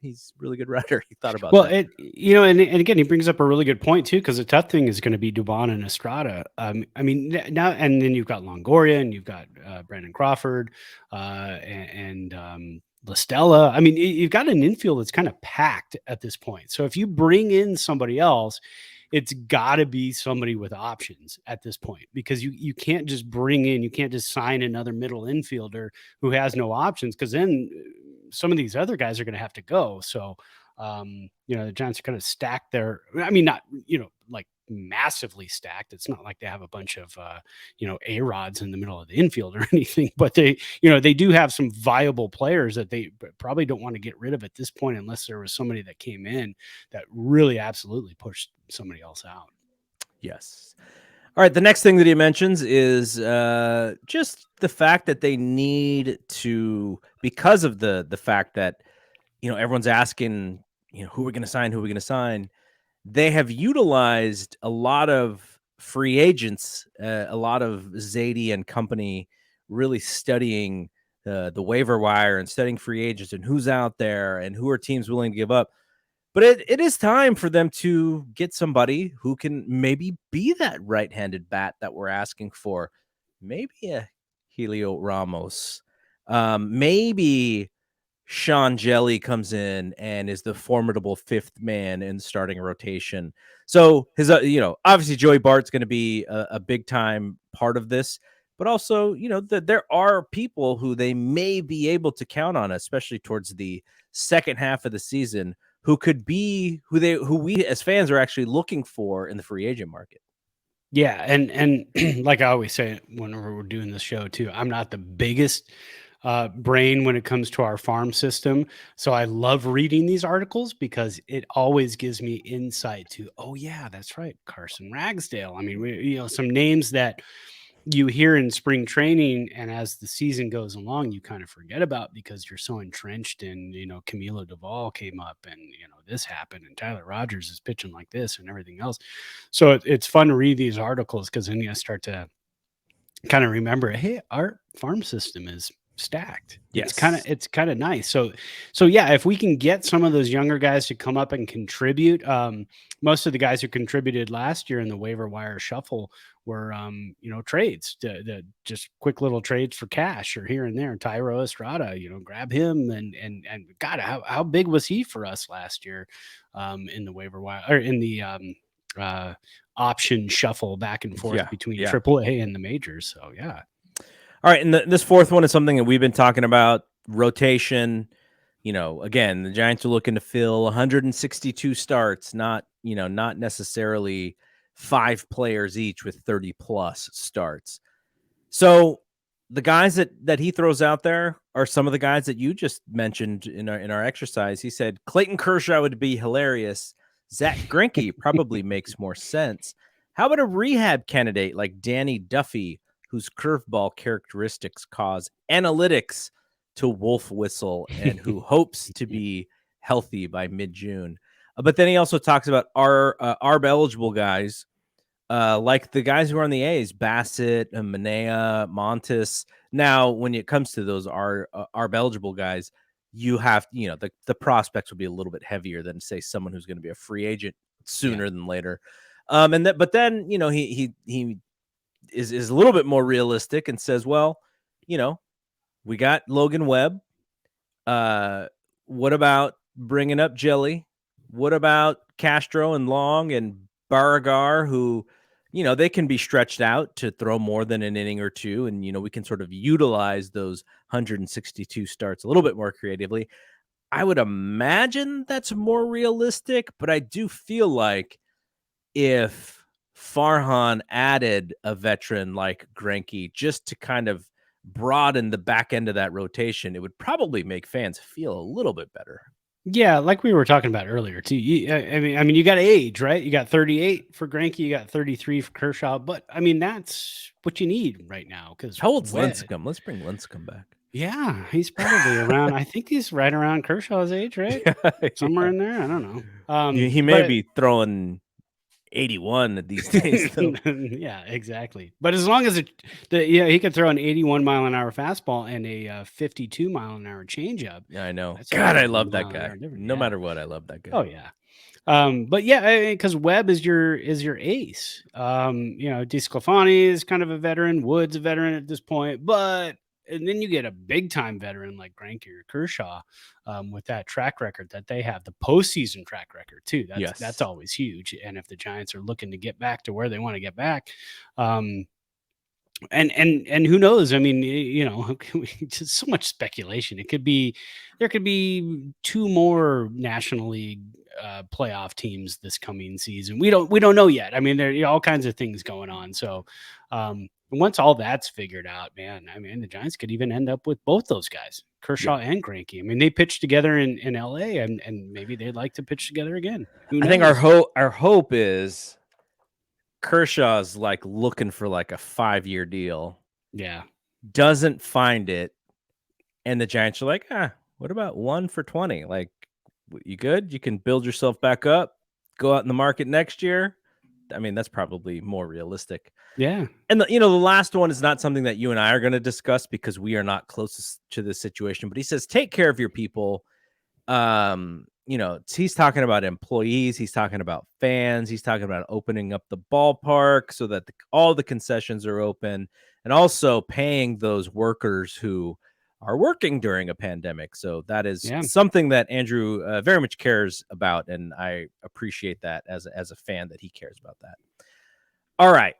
he's a really good writer. He thought about that. And again, he brings up a really good point too, because the tough thing is going to be Dubon and Estrada. I mean, now, and then you've got Longoria and you've got Brandon Crawford and La Stella. I mean, you've got an infield that's kind of packed at this point. So if you bring in somebody else, it's got to be somebody with options at this point, because you can't just you can't just sign another middle infielder who has no options, because then some of these other guys are going to have to go. So, the Giants are kind of stacked there. I mean, not, like massively stacked. It's not like they have a bunch of, A-rods in the middle of the infield or anything, but they do have some viable players that they probably don't want to get rid of at this point, unless there was somebody that came in that really absolutely pushed somebody else out. Yes. All right. The next thing that he mentions is just the fact that they need to, because of the fact that, everyone's asking, who are we going to sign? They have utilized a lot of free agents, a lot of Zadie and company really studying the waiver wire and studying free agents and who's out there and who are teams willing to give up. But it is time for them to get somebody who can maybe be that right-handed bat that we're asking for. Maybe a Helio Ramos. Maybe Sean Jelly comes in and is the formidable fifth man in starting rotation. So his, obviously Joey Bart's going to be a big time part of this, but also, that there are people who they may be able to count on, especially towards the second half of the season, who could be who we as fans are actually looking for in the free agent market. Yeah, and like I always say whenever we're doing this show too, I'm not the biggest brain when it comes to our farm system. So I love reading these articles because it always gives me insight to, oh yeah, that's right, Carson Ragsdale. I mean, some names that you hear in spring training, and as the season goes along, you kind of forget about because you're so entrenched in, Camilo Duvall came up and, this happened and Tyler Rogers is pitching like this and everything else. So it's fun to read these articles because then you start to kind of remember, hey, our farm system is stacked. Yes. It's kind of nice. So yeah, if we can get some of those younger guys to come up and contribute, most of the guys who contributed last year in the waiver wire shuffle were, trades, just quick little trades for cash or here and there. Tyro Estrada, grab him and God, how big was he for us last year, in the waiver wire or in the option shuffle back and forth between AAA and the majors. So yeah. All right, and this fourth one is something that we've been talking about, rotation. Again, the Giants are looking to fill 162 starts, not necessarily 5 players each with 30 plus starts. So the guys that he throws out there are some of the guys that you just mentioned in our exercise. He said Clayton Kershaw would be hilarious. Zach Greinke probably makes more sense. How about a rehab candidate like Danny Duffy, whose curveball characteristics cause analytics to wolf whistle and who hopes to be healthy by mid-June? But then he also talks about ARB eligible guys, like the guys who are on the A's, Bassett, Manea, Montes. Now, when it comes to those ARB eligible guys, you have, the prospects will be a little bit heavier than, say, someone who's going to be a free agent sooner than later. But then, he is a little bit more realistic and says, well, we got Logan Webb. What about bringing up Jelly? What about Castro and Long and Barragar, who, they can be stretched out to throw more than an inning or two. And, we can sort of utilize those 162 starts a little bit more creatively. I would imagine that's more realistic, but I do feel like if Farhan added a veteran like Greinke just to kind of broaden the back end of that rotation, it would probably make fans feel a little bit better. Yeah, like we were talking about earlier too. I mean, you got age, right? You got 38 for Greinke, you got 33 for Kershaw, but I mean, that's what you need right now. Because how old's Lincecum? Let's bring Lincecum back. Yeah, he's probably around. I think he's right around Kershaw's age, right? Somewhere in there. I don't know. He may be throwing 81 these days, though. Yeah, exactly. But as long as he could throw an 81 mile an hour fastball and a 52 mile an hour changeup. Yeah, I know. God, I love that guy. No matter what, I love that guy. Oh yeah. But yeah, because Webb is your ace. DeSclafani is kind of a veteran. Wood's a veteran at this point, and then you get a big time veteran like Greinke or Kershaw, with that track record that they have, the postseason track record too. That's always huge. And if the Giants are looking to get back to where they want to get back, and who knows? I mean, just so much speculation. There could be 2 more National League playoff teams this coming season. We don't know yet. I mean, there are all kinds of things going on. So once all that's figured out, man, I mean, the Giants could even end up with both those guys, Kershaw and Greinke. I mean, they pitched together in LA, and maybe they'd like to pitch together again. I think our hope is Kershaw's like looking for like a 5-year deal. Yeah. Doesn't find it. And the Giants are like, what about 1 for 20? Like, you good? You can build yourself back up, go out in the market next year. I mean, that's probably more realistic. Yeah. And the last one is not something that you and I are going to discuss because we are not closest to this situation, but he says, take care of your people. He's talking about employees. He's talking about fans. He's talking about opening up the ballpark so that all the concessions are open, and also paying those workers who are working during a pandemic. So that is something that Andrew very much cares about. And I appreciate that as a fan that he cares about that. All right.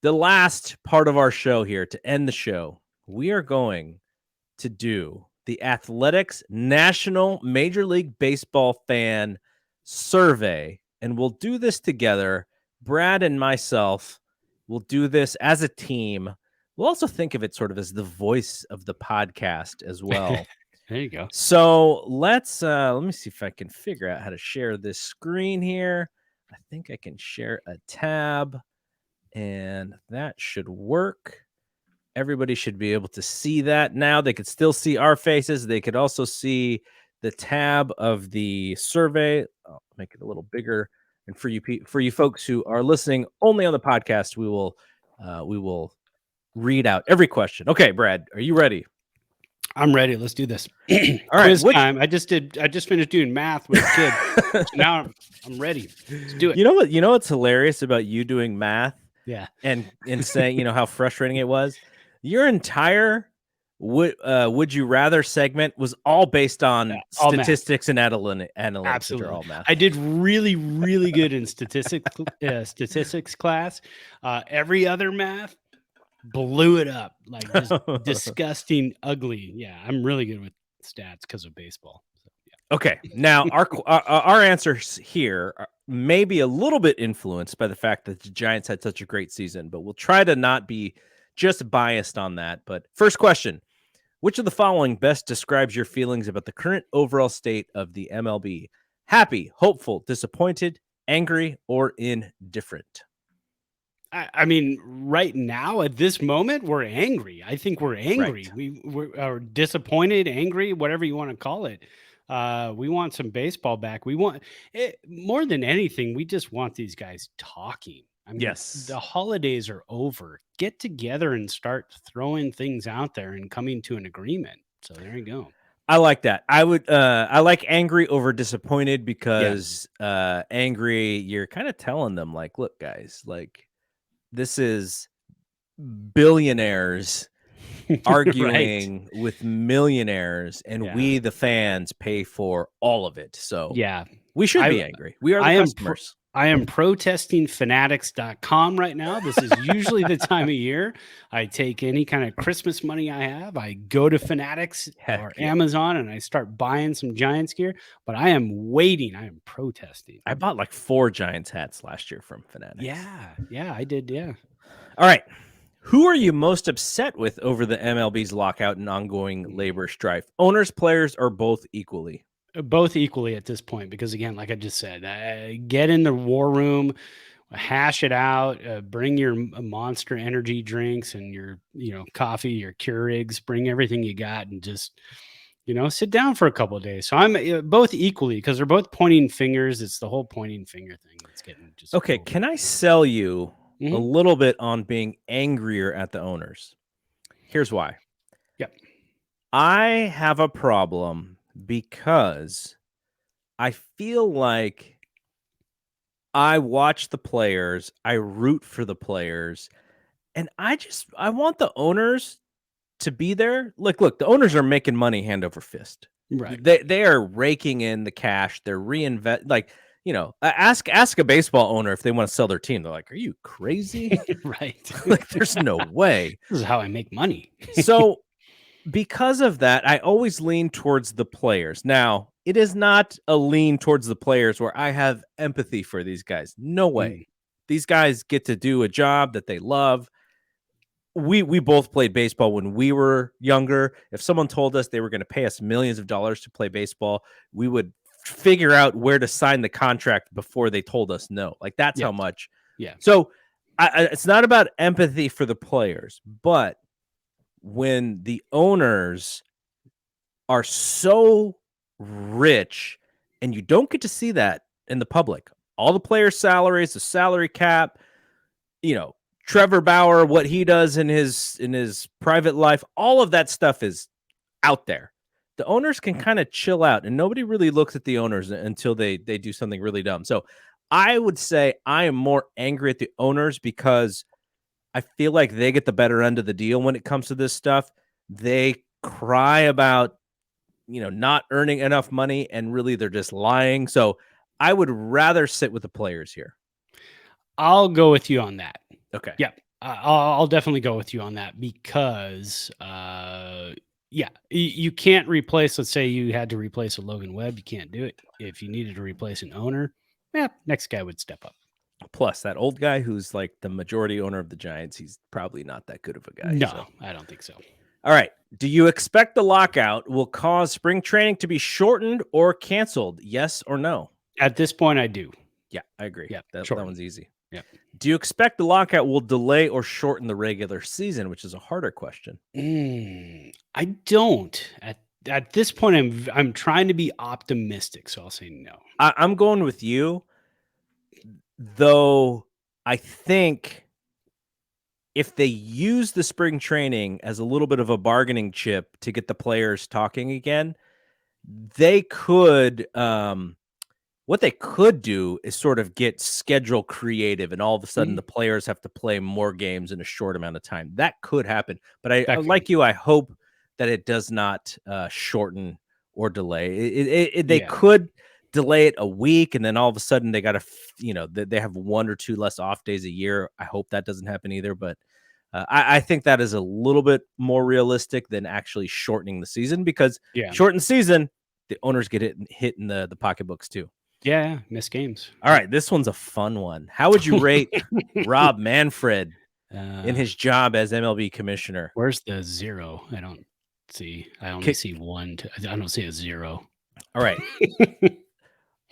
the last part of our show here to end the show, we are going to do the Athletics National Major League Baseball Fan Survey, and we'll do this together. Brad and myself will do this as a team. We'll also think of it sort of as the voice of the podcast as well. There you go. So let me see if I can figure out how to share this screen here. I think I can share a tab, and that should work. Everybody should be able to see that now. They could still see our faces. They could also see the tab of the survey. I'll make it a little bigger. And for you folks who are listening only on the podcast, we will read out every question. Okay, Brad, are you ready? I'm ready. Let's do this. All right, Quiz time. I just finished doing math with a kid. So now I'm ready. Let's do it. You know what? You know what's hilarious about you doing math? Yeah. And saying, how frustrating it was? Your entire would you rather segment was all based on statistics and analytics. Absolutely. Which are all math. I did really, really good in statistics class. Every other math blew it up, like just disgusting, ugly. Yeah, I'm really good with stats because of baseball. So, yeah. Okay, now our answers here may be a little bit influenced by the fact that the Giants had such a great season, but we'll try to not be just biased on that. But first question, which of the following best describes your feelings about the current overall state of the MLB? Happy, hopeful, disappointed, angry, or indifferent? I mean, right now at this moment, we're angry. I think we're angry. Right. We are disappointed, angry, whatever you want to call it. We want some baseball back. We want it more than anything. We just want these guys talking. I mean, yes, the holidays are over. Get together and start throwing things out there and coming to an agreement. So there you go. I like that. I like angry over disappointed because angry, you're kind of telling them like, look, guys, like this is billionaires arguing with millionaires, and we, the fans, pay for all of it. So yeah, we should be angry. We are the customers. I am protesting fanatics.com right now. This is usually the time of year I take any kind of Christmas money I have. I go to Fanatics or Amazon and I start buying some Giants gear, but I am waiting. I am protesting. I bought like 4 Giants hats last year from Fanatics. Yeah, I did. Yeah. All right. Who are you most upset with over the MLB's lockout and ongoing labor strife? Owners, players, or both equally? Both equally at this point, because again, like I just said, get in the war room, hash it out, bring your Monster energy drinks and your, coffee, your Keurigs, bring everything you got and just, sit down for a couple of days. So I'm both equally because they're both pointing fingers. It's the whole pointing finger thing that's getting just okay. Cool. Can I sell you a little bit on being angrier at the owners? Here's why. Yep. I have a problem because I feel like I watch the players, I root for the players, and I want the owners to be there. Look, the owners are making money hand over fist. Right. They are raking in the cash. They're ask a baseball owner if they want to sell their team. They're like, are you crazy? Right. Like, there's no way. This is how I make money. So because of that, I always lean towards the players. Now, it is not a lean towards the players where I have empathy for these guys. No way. These guys get to do a job that they love. We both played baseball when we were younger. If someone told us they were going to pay us millions of dollars to play baseball, we would figure out where to sign the contract before they told us no. Like, that's how much. Yeah. So it's not about empathy for the players, but when the owners are so rich and you don't get to see that in the public, all the players' salaries, the salary cap, Trevor Bauer, what he does in his private life, all of that stuff is out there. The owners can kind of chill out, and nobody really looks at the owners until they do something really dumb. So I would say I am more angry at the owners because I feel like they get the better end of the deal when it comes to this stuff. They cry about, not earning enough money, and really they're just lying. So I would rather sit with the players here. I'll go with you on that. Okay. Yeah. I'll definitely go with you on that because, you can't replace. Let's say you had to replace a Logan Webb, you can't do it. If you needed to replace an owner, next guy would step up. Plus, that old guy who's like the majority owner of the Giants, he's probably not that good of a guy. No, so. I don't think so. All right. Do you expect the lockout will cause spring training to be shortened or canceled? Yes or no? At this point, I do. Yeah, I agree. Yeah, that one's easy. Yeah. Do you expect the lockout will delay or shorten the regular season, which is a harder question? I don't. At this point, I'm trying to be optimistic, so I'll say no. I'm going with you, though. I think if they use the spring training as a little bit of a bargaining chip to get the players talking again, they could. What they could do is sort of get schedule creative, and all of a sudden the players have to play more games in a short amount of time. That could happen, but I like you. I hope that it does not shorten or delay. They could delay it a week, and then all of a sudden they got to, they have 1 or 2 less off days a year. I hope that doesn't happen either, but I think that is a little bit more realistic than actually shortening the season, because shortened season, the owners get hit in the pocketbooks too. Yeah, miss games. All right, this one's a fun one. How would you rate Rob Manfred in his job as MLB commissioner? Where's the 0? I don't see. I only see 1. I don't see a 0. All right.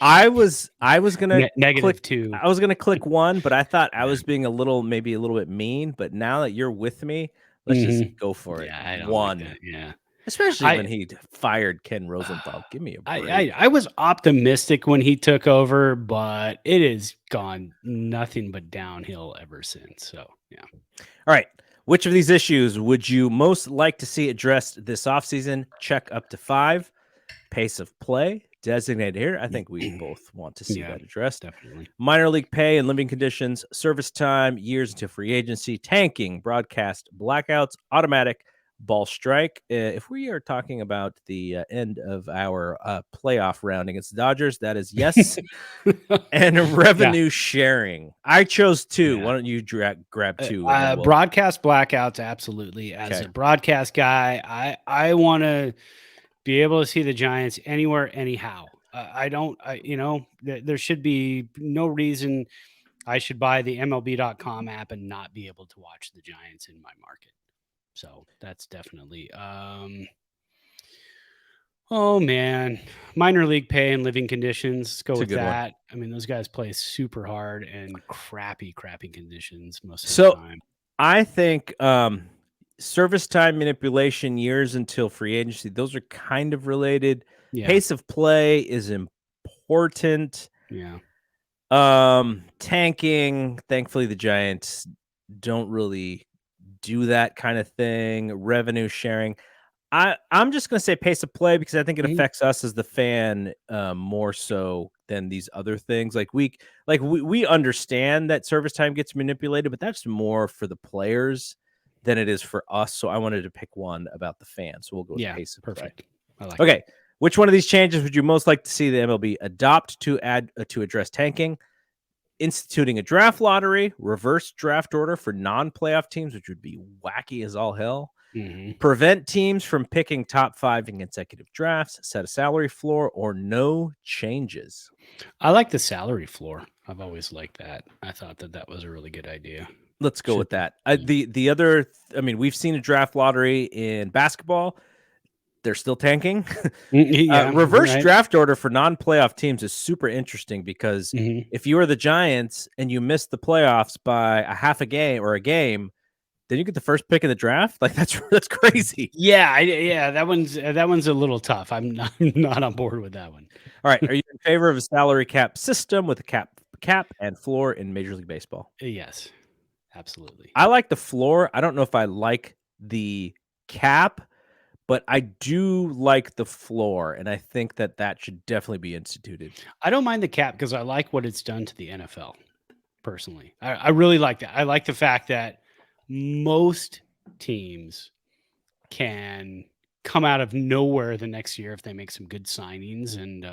I was gonna negative 2. I was gonna click 1, but I thought I was being maybe a little bit mean. But now that you're with me, let's just go for it. Yeah, I don't 1. like that. Yeah. Especially when he fired Ken Rosenthal. Give me a break. I was optimistic when he took over, but it has gone nothing but downhill ever since. So, yeah. All right. Which of these issues would you most like to see addressed this offseason? Check up to 5. Pace of play, designated here. I think we both want to see that addressed. Definitely. Minor league pay and living conditions, service time, years until free agency, tanking, broadcast blackouts, automatic ball strike. If we are talking about the end of our playoff round against the Dodgers, that is yes. And revenue sharing. I chose 2. Why don't you grab 2? Broadcast blackouts, absolutely. As a broadcast guy, I want to be able to see the Giants anywhere, anyhow. There should be no reason I should buy the MLB.com app and not be able to watch the Giants in my market. So that's definitely, oh man, minor league pay and living conditions. Let's go with that. I mean, those guys play super hard and crappy conditions most of the time. I think service time manipulation, years until free agency, those are kind of related. Pace of play is important. Tanking, thankfully the Giants don't really do that kind of thing. Revenue sharing, I'm just going to say pace of play, because I think it affects us as the fan more so than these other things. We understand that service time gets manipulated, but that's more for the players than it is for us. So I wanted to pick one about the fans. So we'll go with pace of play. I like that. Which one of these changes would you most like to see the MLB adopt to address tanking? Instituting a draft lottery, reverse draft order for non-playoff teams, which would be wacky as all hell. Prevent teams from picking top 5 in consecutive drafts, set a salary floor, or no changes. I like the salary floor. I've always liked that. I thought that was a really good idea. Let's go with that. The other, we've seen a draft lottery in basketball. They're still tanking. Reverse draft order for non-playoff teams is super interesting, because if you are the Giants and you miss the playoffs by a half a game or a game, then you get the first pick in the draft. That's crazy. That one's a little tough. I'm not on board with that one. All right. Are you in favor of a salary cap system with a cap and floor in Major League Baseball? Yes, absolutely. I like the floor. I don't know if I like the cap, but I do like the floor, and I think that should definitely be instituted. I don't mind the cap because I like what it's done to the NFL, personally. I really like that. I like the fact that most teams can come out of nowhere the next year if they make some good signings and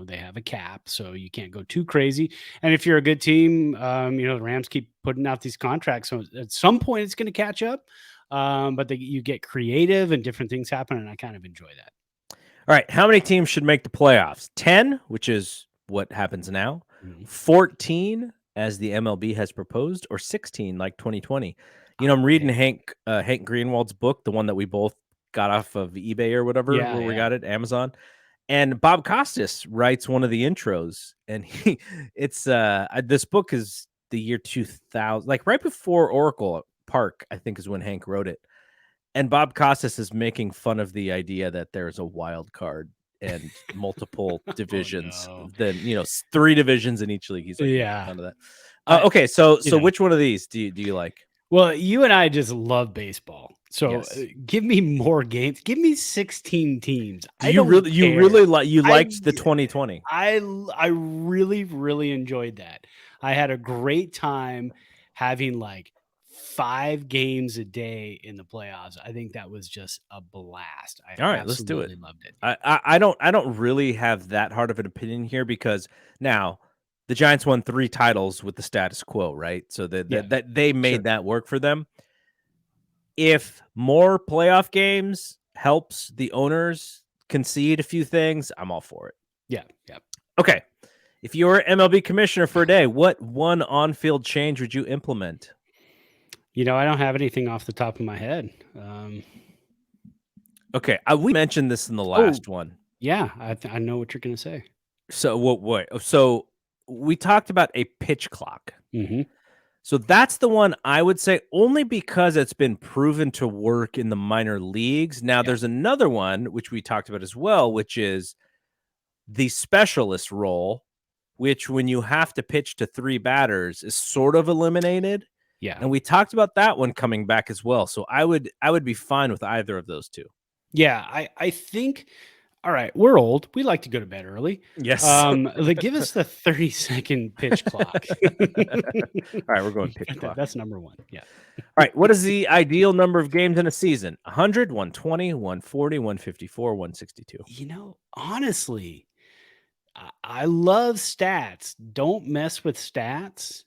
they have a cap, so you can't go too crazy. And if you're a good team, the Rams keep putting out these contracts, so at some point it's going to catch up. But you get creative and different things happen, and I kind of enjoy that. All right, how many teams should make the playoffs? 10, which is what happens now. 14, as the MLB has proposed, or 16, like 2020. I'm reading Hank Greenwald's book, the one that we both got off of eBay or whatever, we got it, Amazon. And Bob Costas writes one of the intros, and this book is the year 2000, like right before Oracle Park, I think is when Hank wrote it. And Bob Costas is making fun of the idea that there's a wild card and multiple divisions. Oh, no. Then 3 divisions in each league. He's like, fun of that. Okay, so which one of these do you like? Well, you and I just love baseball, so Yes. Give me more games. Give me 16 teams. You liked the 2020. I really, really enjoyed that. I had a great time having like 5 games a day in the playoffs. I think that was just a blast. All right, let's do it. Loved it. I don't really have that hard of an opinion here, because now the Giants won 3 titles with the status quo, right? So that they made that work for them. If more playoff games helps the owners concede a few things, I'm all for it. Yeah. Okay. If you were MLB commissioner for a day, what one on-field change would you implement? I don't have anything off the top of my head. Okay. We mentioned this in the last one. Yeah. I know what you're going to say. So what? So we talked about a pitch clock. Mm-hmm. So that's the one I would say, only because it's been proven to work in the minor leagues. Now there's another one, which we talked about as well, which is the specialist role, which when you have to pitch to 3 batters is sort of eliminated. Yeah. And we talked about that one coming back as well. So I would be fine with either of those 2. Yeah. I think, all right, we're old. We like to go to bed early. Yes. Give us the 30-second pitch clock. All right, we're going pitch clock. That's number 1. Yeah. All right, what is the ideal number of games in a season? 100, 120, 140, 154, 162. Honestly, I love stats. Don't mess with stats.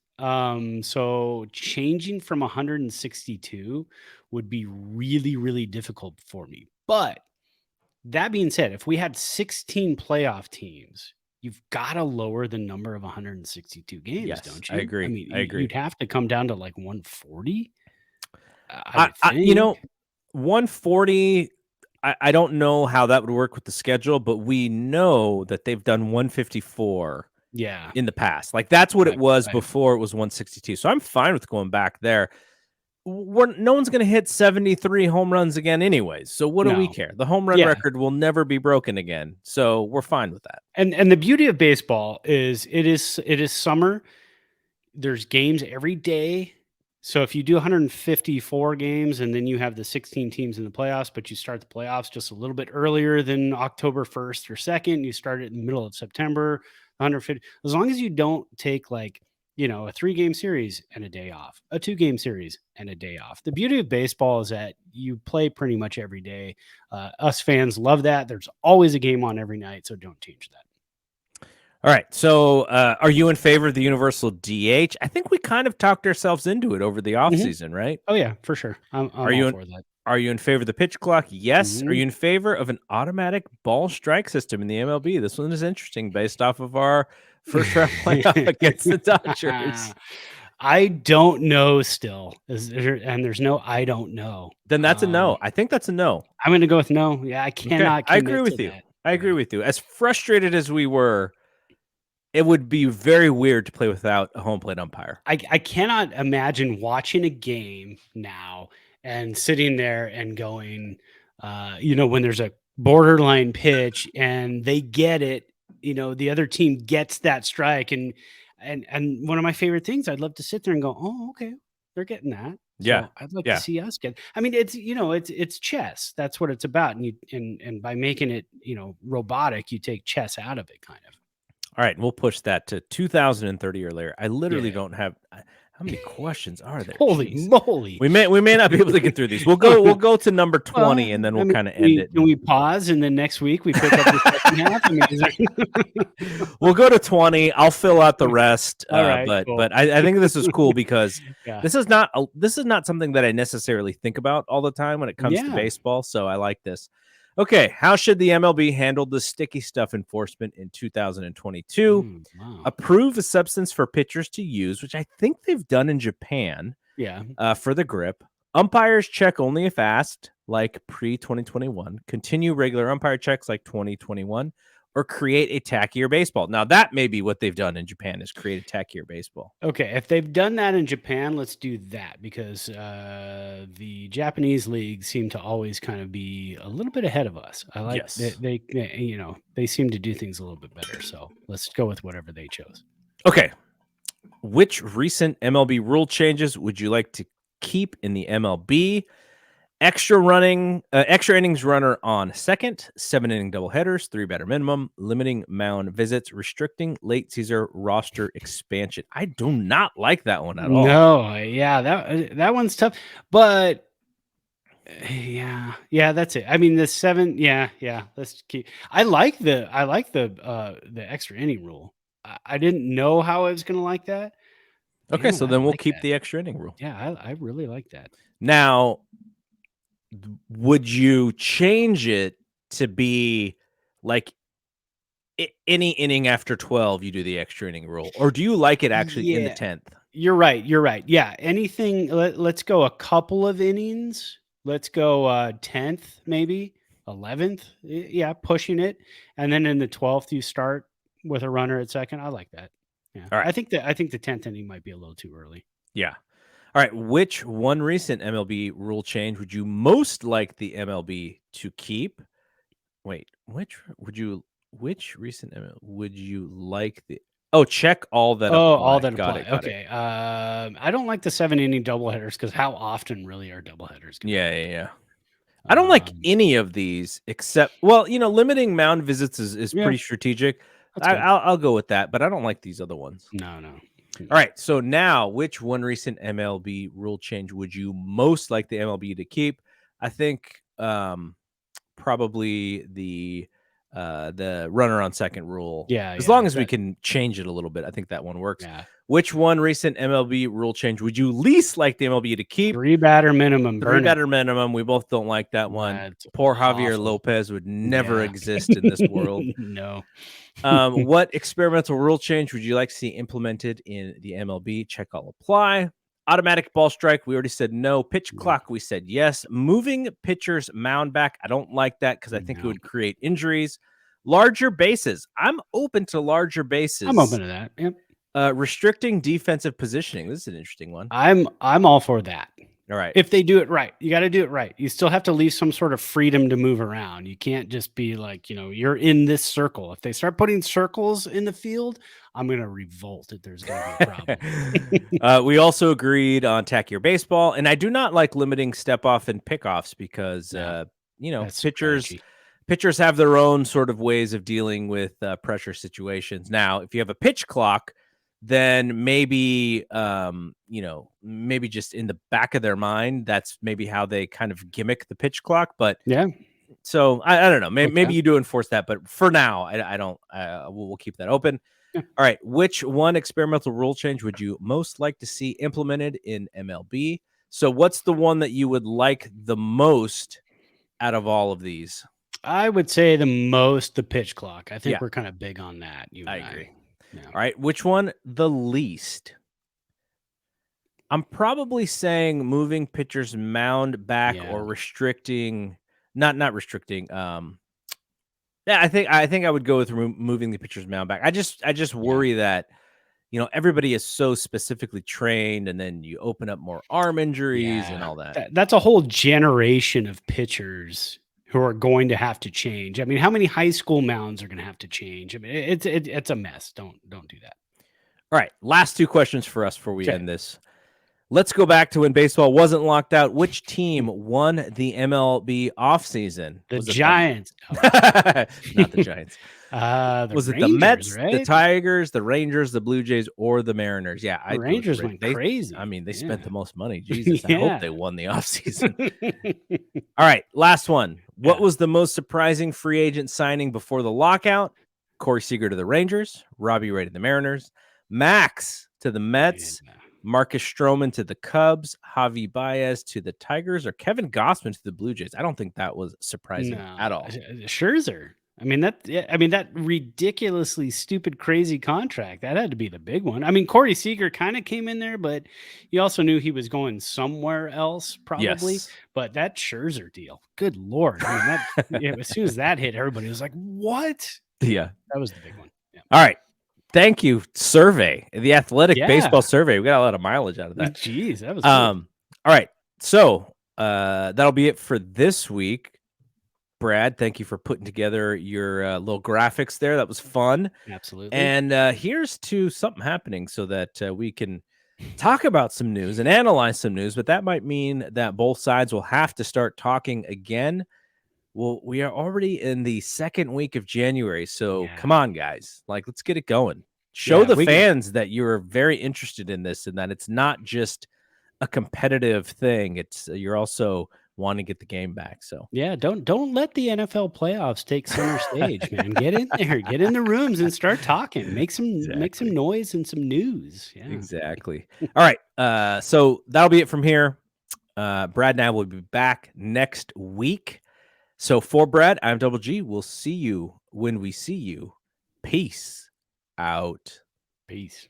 So changing from 162 would be really, really difficult for me. But that being said, if we had 16 playoff teams, you've got to lower the number of 162 games, don't you? I agree. I mean, I agree. You'd have to come down to like 140. 140. I don't know how that would work with the schedule, but we know that they've done 154. Yeah. In the past, like that's what it was before it was 162. So I'm fine with going back there. No one's going to hit 73 home runs again anyways. So what do we care? The home run record will never be broken again. So we're fine with that. And the beauty of baseball is it is summer. There's games every day. So if you do 154 games and then you have the 16 teams in the playoffs, but you start the playoffs just a little bit earlier than October 1st or 2nd, you start it in the middle of September, 150, as long as you don't take like, a 3-game series and a day off, a 2-game series and a day off. The beauty of baseball is that you play pretty much every day. Us fans love that. There's always a game on every night, so don't change that. All right. So are you in favor of the universal DH? I think we kind of talked ourselves into it over the offseason, right? Oh, yeah, for sure. I'm all for that. Are you in favor of the pitch clock? Yes. Are you in favor of an automatic ball strike system in the MLB? This one is interesting based off of our first round playoff against the Dodgers. I don't know still. There's no I don't know. Then that's a no. I think that's a no. I'm going to go with no. Yeah, I cannot. Okay. I agree with you. I agree with you. As frustrated as we were, it would be very weird to play without a home plate umpire. I cannot imagine watching a game now and sitting there and going, when there's a borderline pitch and they get it, the other team gets that strike. And one of my favorite things, I'd love to sit there and go, oh, okay, they're getting that. Yeah. So I'd like to see us get, I mean, it's chess. That's what it's about. And by making it, robotic, you take chess out of it kind of. All right. We'll push that to 2030 or later. I literally don't have, How many questions are there? Holy Jeez. moly! We may not be able to get through these. We'll go to number 20, and then we'll kind of end it. Can we pause and then next week we pick up the second half? I mean, is there... We'll go to 20. I'll fill out the rest. All right, but cool. but I think this is cool because Yeah. this is not something that I necessarily think about all the time when it comes to Yeah. baseball. So I like this. Okay, how should the MLB handle the sticky stuff enforcement in 2022? Wow. Approve a substance for pitchers to use, which I think they've done in Japan. Yeah. For the grip. Umpires check only if asked, like pre-2021. Continue regular umpire checks like 2021, or create a tackier baseball. Now, that may be what they've done in Japan, is create a tackier baseball. Okay, if they've done that in Japan, let's do that, because the Japanese league seem to always kind of be a little bit ahead of us. I like Yes. they seem to do things a little bit better. So let's go with whatever they chose. Okay. Which recent MLB rule changes would you like to keep in the MLB? Extra innings runner on second, 7-inning doubleheaders, 3-batter minimum, limiting mound visits, restricting late season roster expansion. I do not like that one at all. No, yeah, that one's tough, but yeah, that's it. I mean, the 7, yeah. Let's keep. I like the extra inning rule. I didn't know how I was going to like that. Okay, Man, so I then we'll like keep that. the extra inning rule. Yeah, I really like that. Now, would you change it to be like any inning after 12, you do the extra inning rule? Or do you like it actually in the 10th? You're right. Yeah, anything. Let's go a couple of innings. Let's go 10th, maybe 11th. Yeah, pushing it. And then in the 12th, you start with a runner at second. I like that. Yeah. All right. I think the 10th inning might be a little too early. Yeah. All right. Which one recent MLB rule change would you most like the MLB to keep? Wait, which recent MLB would you like the? Oh, check all that. All that Got apply. it, got Okay. I don't like the 7-inning doubleheaders, because how often really are doubleheaders? Yeah. I don't like any of these except, well, limiting mound visits is pretty strategic. I'll go with that, but I don't like these other ones. No. All right. So now, which one recent MLB rule change would you most like the MLB to keep? I think probably the runner on second rule. Yeah. As long as we can change it a little bit, I think that one works. Yeah. Which one recent MLB rule change would you least like the MLB to keep? 3-batter minimum. 3-batter minimum. We both don't like that one. That's Poor Javier awful. Lopez would never exist in this world. No. What experimental rule change would you like to see implemented in the MLB? Check all apply. Automatic ball strike. We already said no. Pitch clock. We said yes. Moving pitchers mound back. I don't like that because I think it would create injuries. Larger bases. I'm open to larger bases. I'm open to that. Yep. Restricting defensive positioning. This is an interesting one. I'm all for that. All right. If they do it right, you got to do it right. You still have to leave some sort of freedom to move around. You can't just be like, you're in this circle. If they start putting circles in the field, I'm going to revolt if there's going to be a problem. We also agreed on tackier baseball, and I do not like limiting step off and pickoffs because, pitchers have their own sort of ways of dealing with pressure situations. Now, if you have a pitch clock, then maybe, maybe just in the back of their mind, that's maybe how they kind of gimmick the pitch clock. But yeah, so I don't know. Maybe you do enforce that, but for now, I don't. We'll keep that open. Yeah. All right. Which one experimental rule change would you most like to see implemented in MLB? So what's the one that you would like the most out of all of these? I would say the pitch clock. I think we're kind of big on that. I agree. Yeah. All right. Which one the least? I'm probably saying moving pitchers mound back or restricting, not restricting. I think I would go with moving the pitcher's mound back. I just worry that, everybody is so specifically trained, and then you open up more arm injuries and all that. That's a whole generation of pitchers who are going to have to change. I mean, how many high school mounds are going to have to change? I mean, it's a mess. Don't do that. All right. Last two questions for us before we end this. let's go back to when baseball wasn't locked out. Which team won the MLB offseason? The Giants. Not the Giants. The Was it Rangers, the Mets, right? the Tigers, the Rangers, the Blue Jays, or the Mariners? Yeah, The Rangers went crazy. I mean, they spent the most money. Jesus, I hope they won the offseason. All All right, last one. What was the most surprising free agent signing before the lockout? Corey Seager to the Rangers, Robbie Ray to the Mariners, Max to the Mets, Marcus Stroman to the Cubs, Javi Baez to the Tigers, or Kevin Gausman to the Blue Jays. I don't think that was surprising at all. Scherzer. I mean that ridiculously stupid, crazy contract, that had to be the big one. I mean, Corey Seager kind of came in there, but you also knew he was going somewhere else probably. Yes. But that Scherzer deal, good Lord. I mean, as soon as that hit, everybody was like, what? Yeah. That was the big one. Yeah. All right. Thank you, survey. The Athletic Baseball Survey. We got a lot of mileage out of that. Jeez, that was all right. So that'll be it for this week. Brad, thank you for putting together your little graphics there. That was fun. Absolutely. And here's to something happening so that we can talk about some news and analyze some news. But that might mean that both sides will have to start talking again. Well, we are already in the second week of January. So come on, guys. Like, let's get it going. Show the fans that you're very interested in this and that it's not just a competitive thing. It's you're also want to get the game back. So don't let the NFL playoffs take center stage, man. Get in there, get in the rooms and start talking. Make some noise and some news. Yeah, exactly. All right. So that'll be it from here. Brad and I will be back next week. So for Brad, I'm Double G. We'll see you when we see you. Peace out. Peace.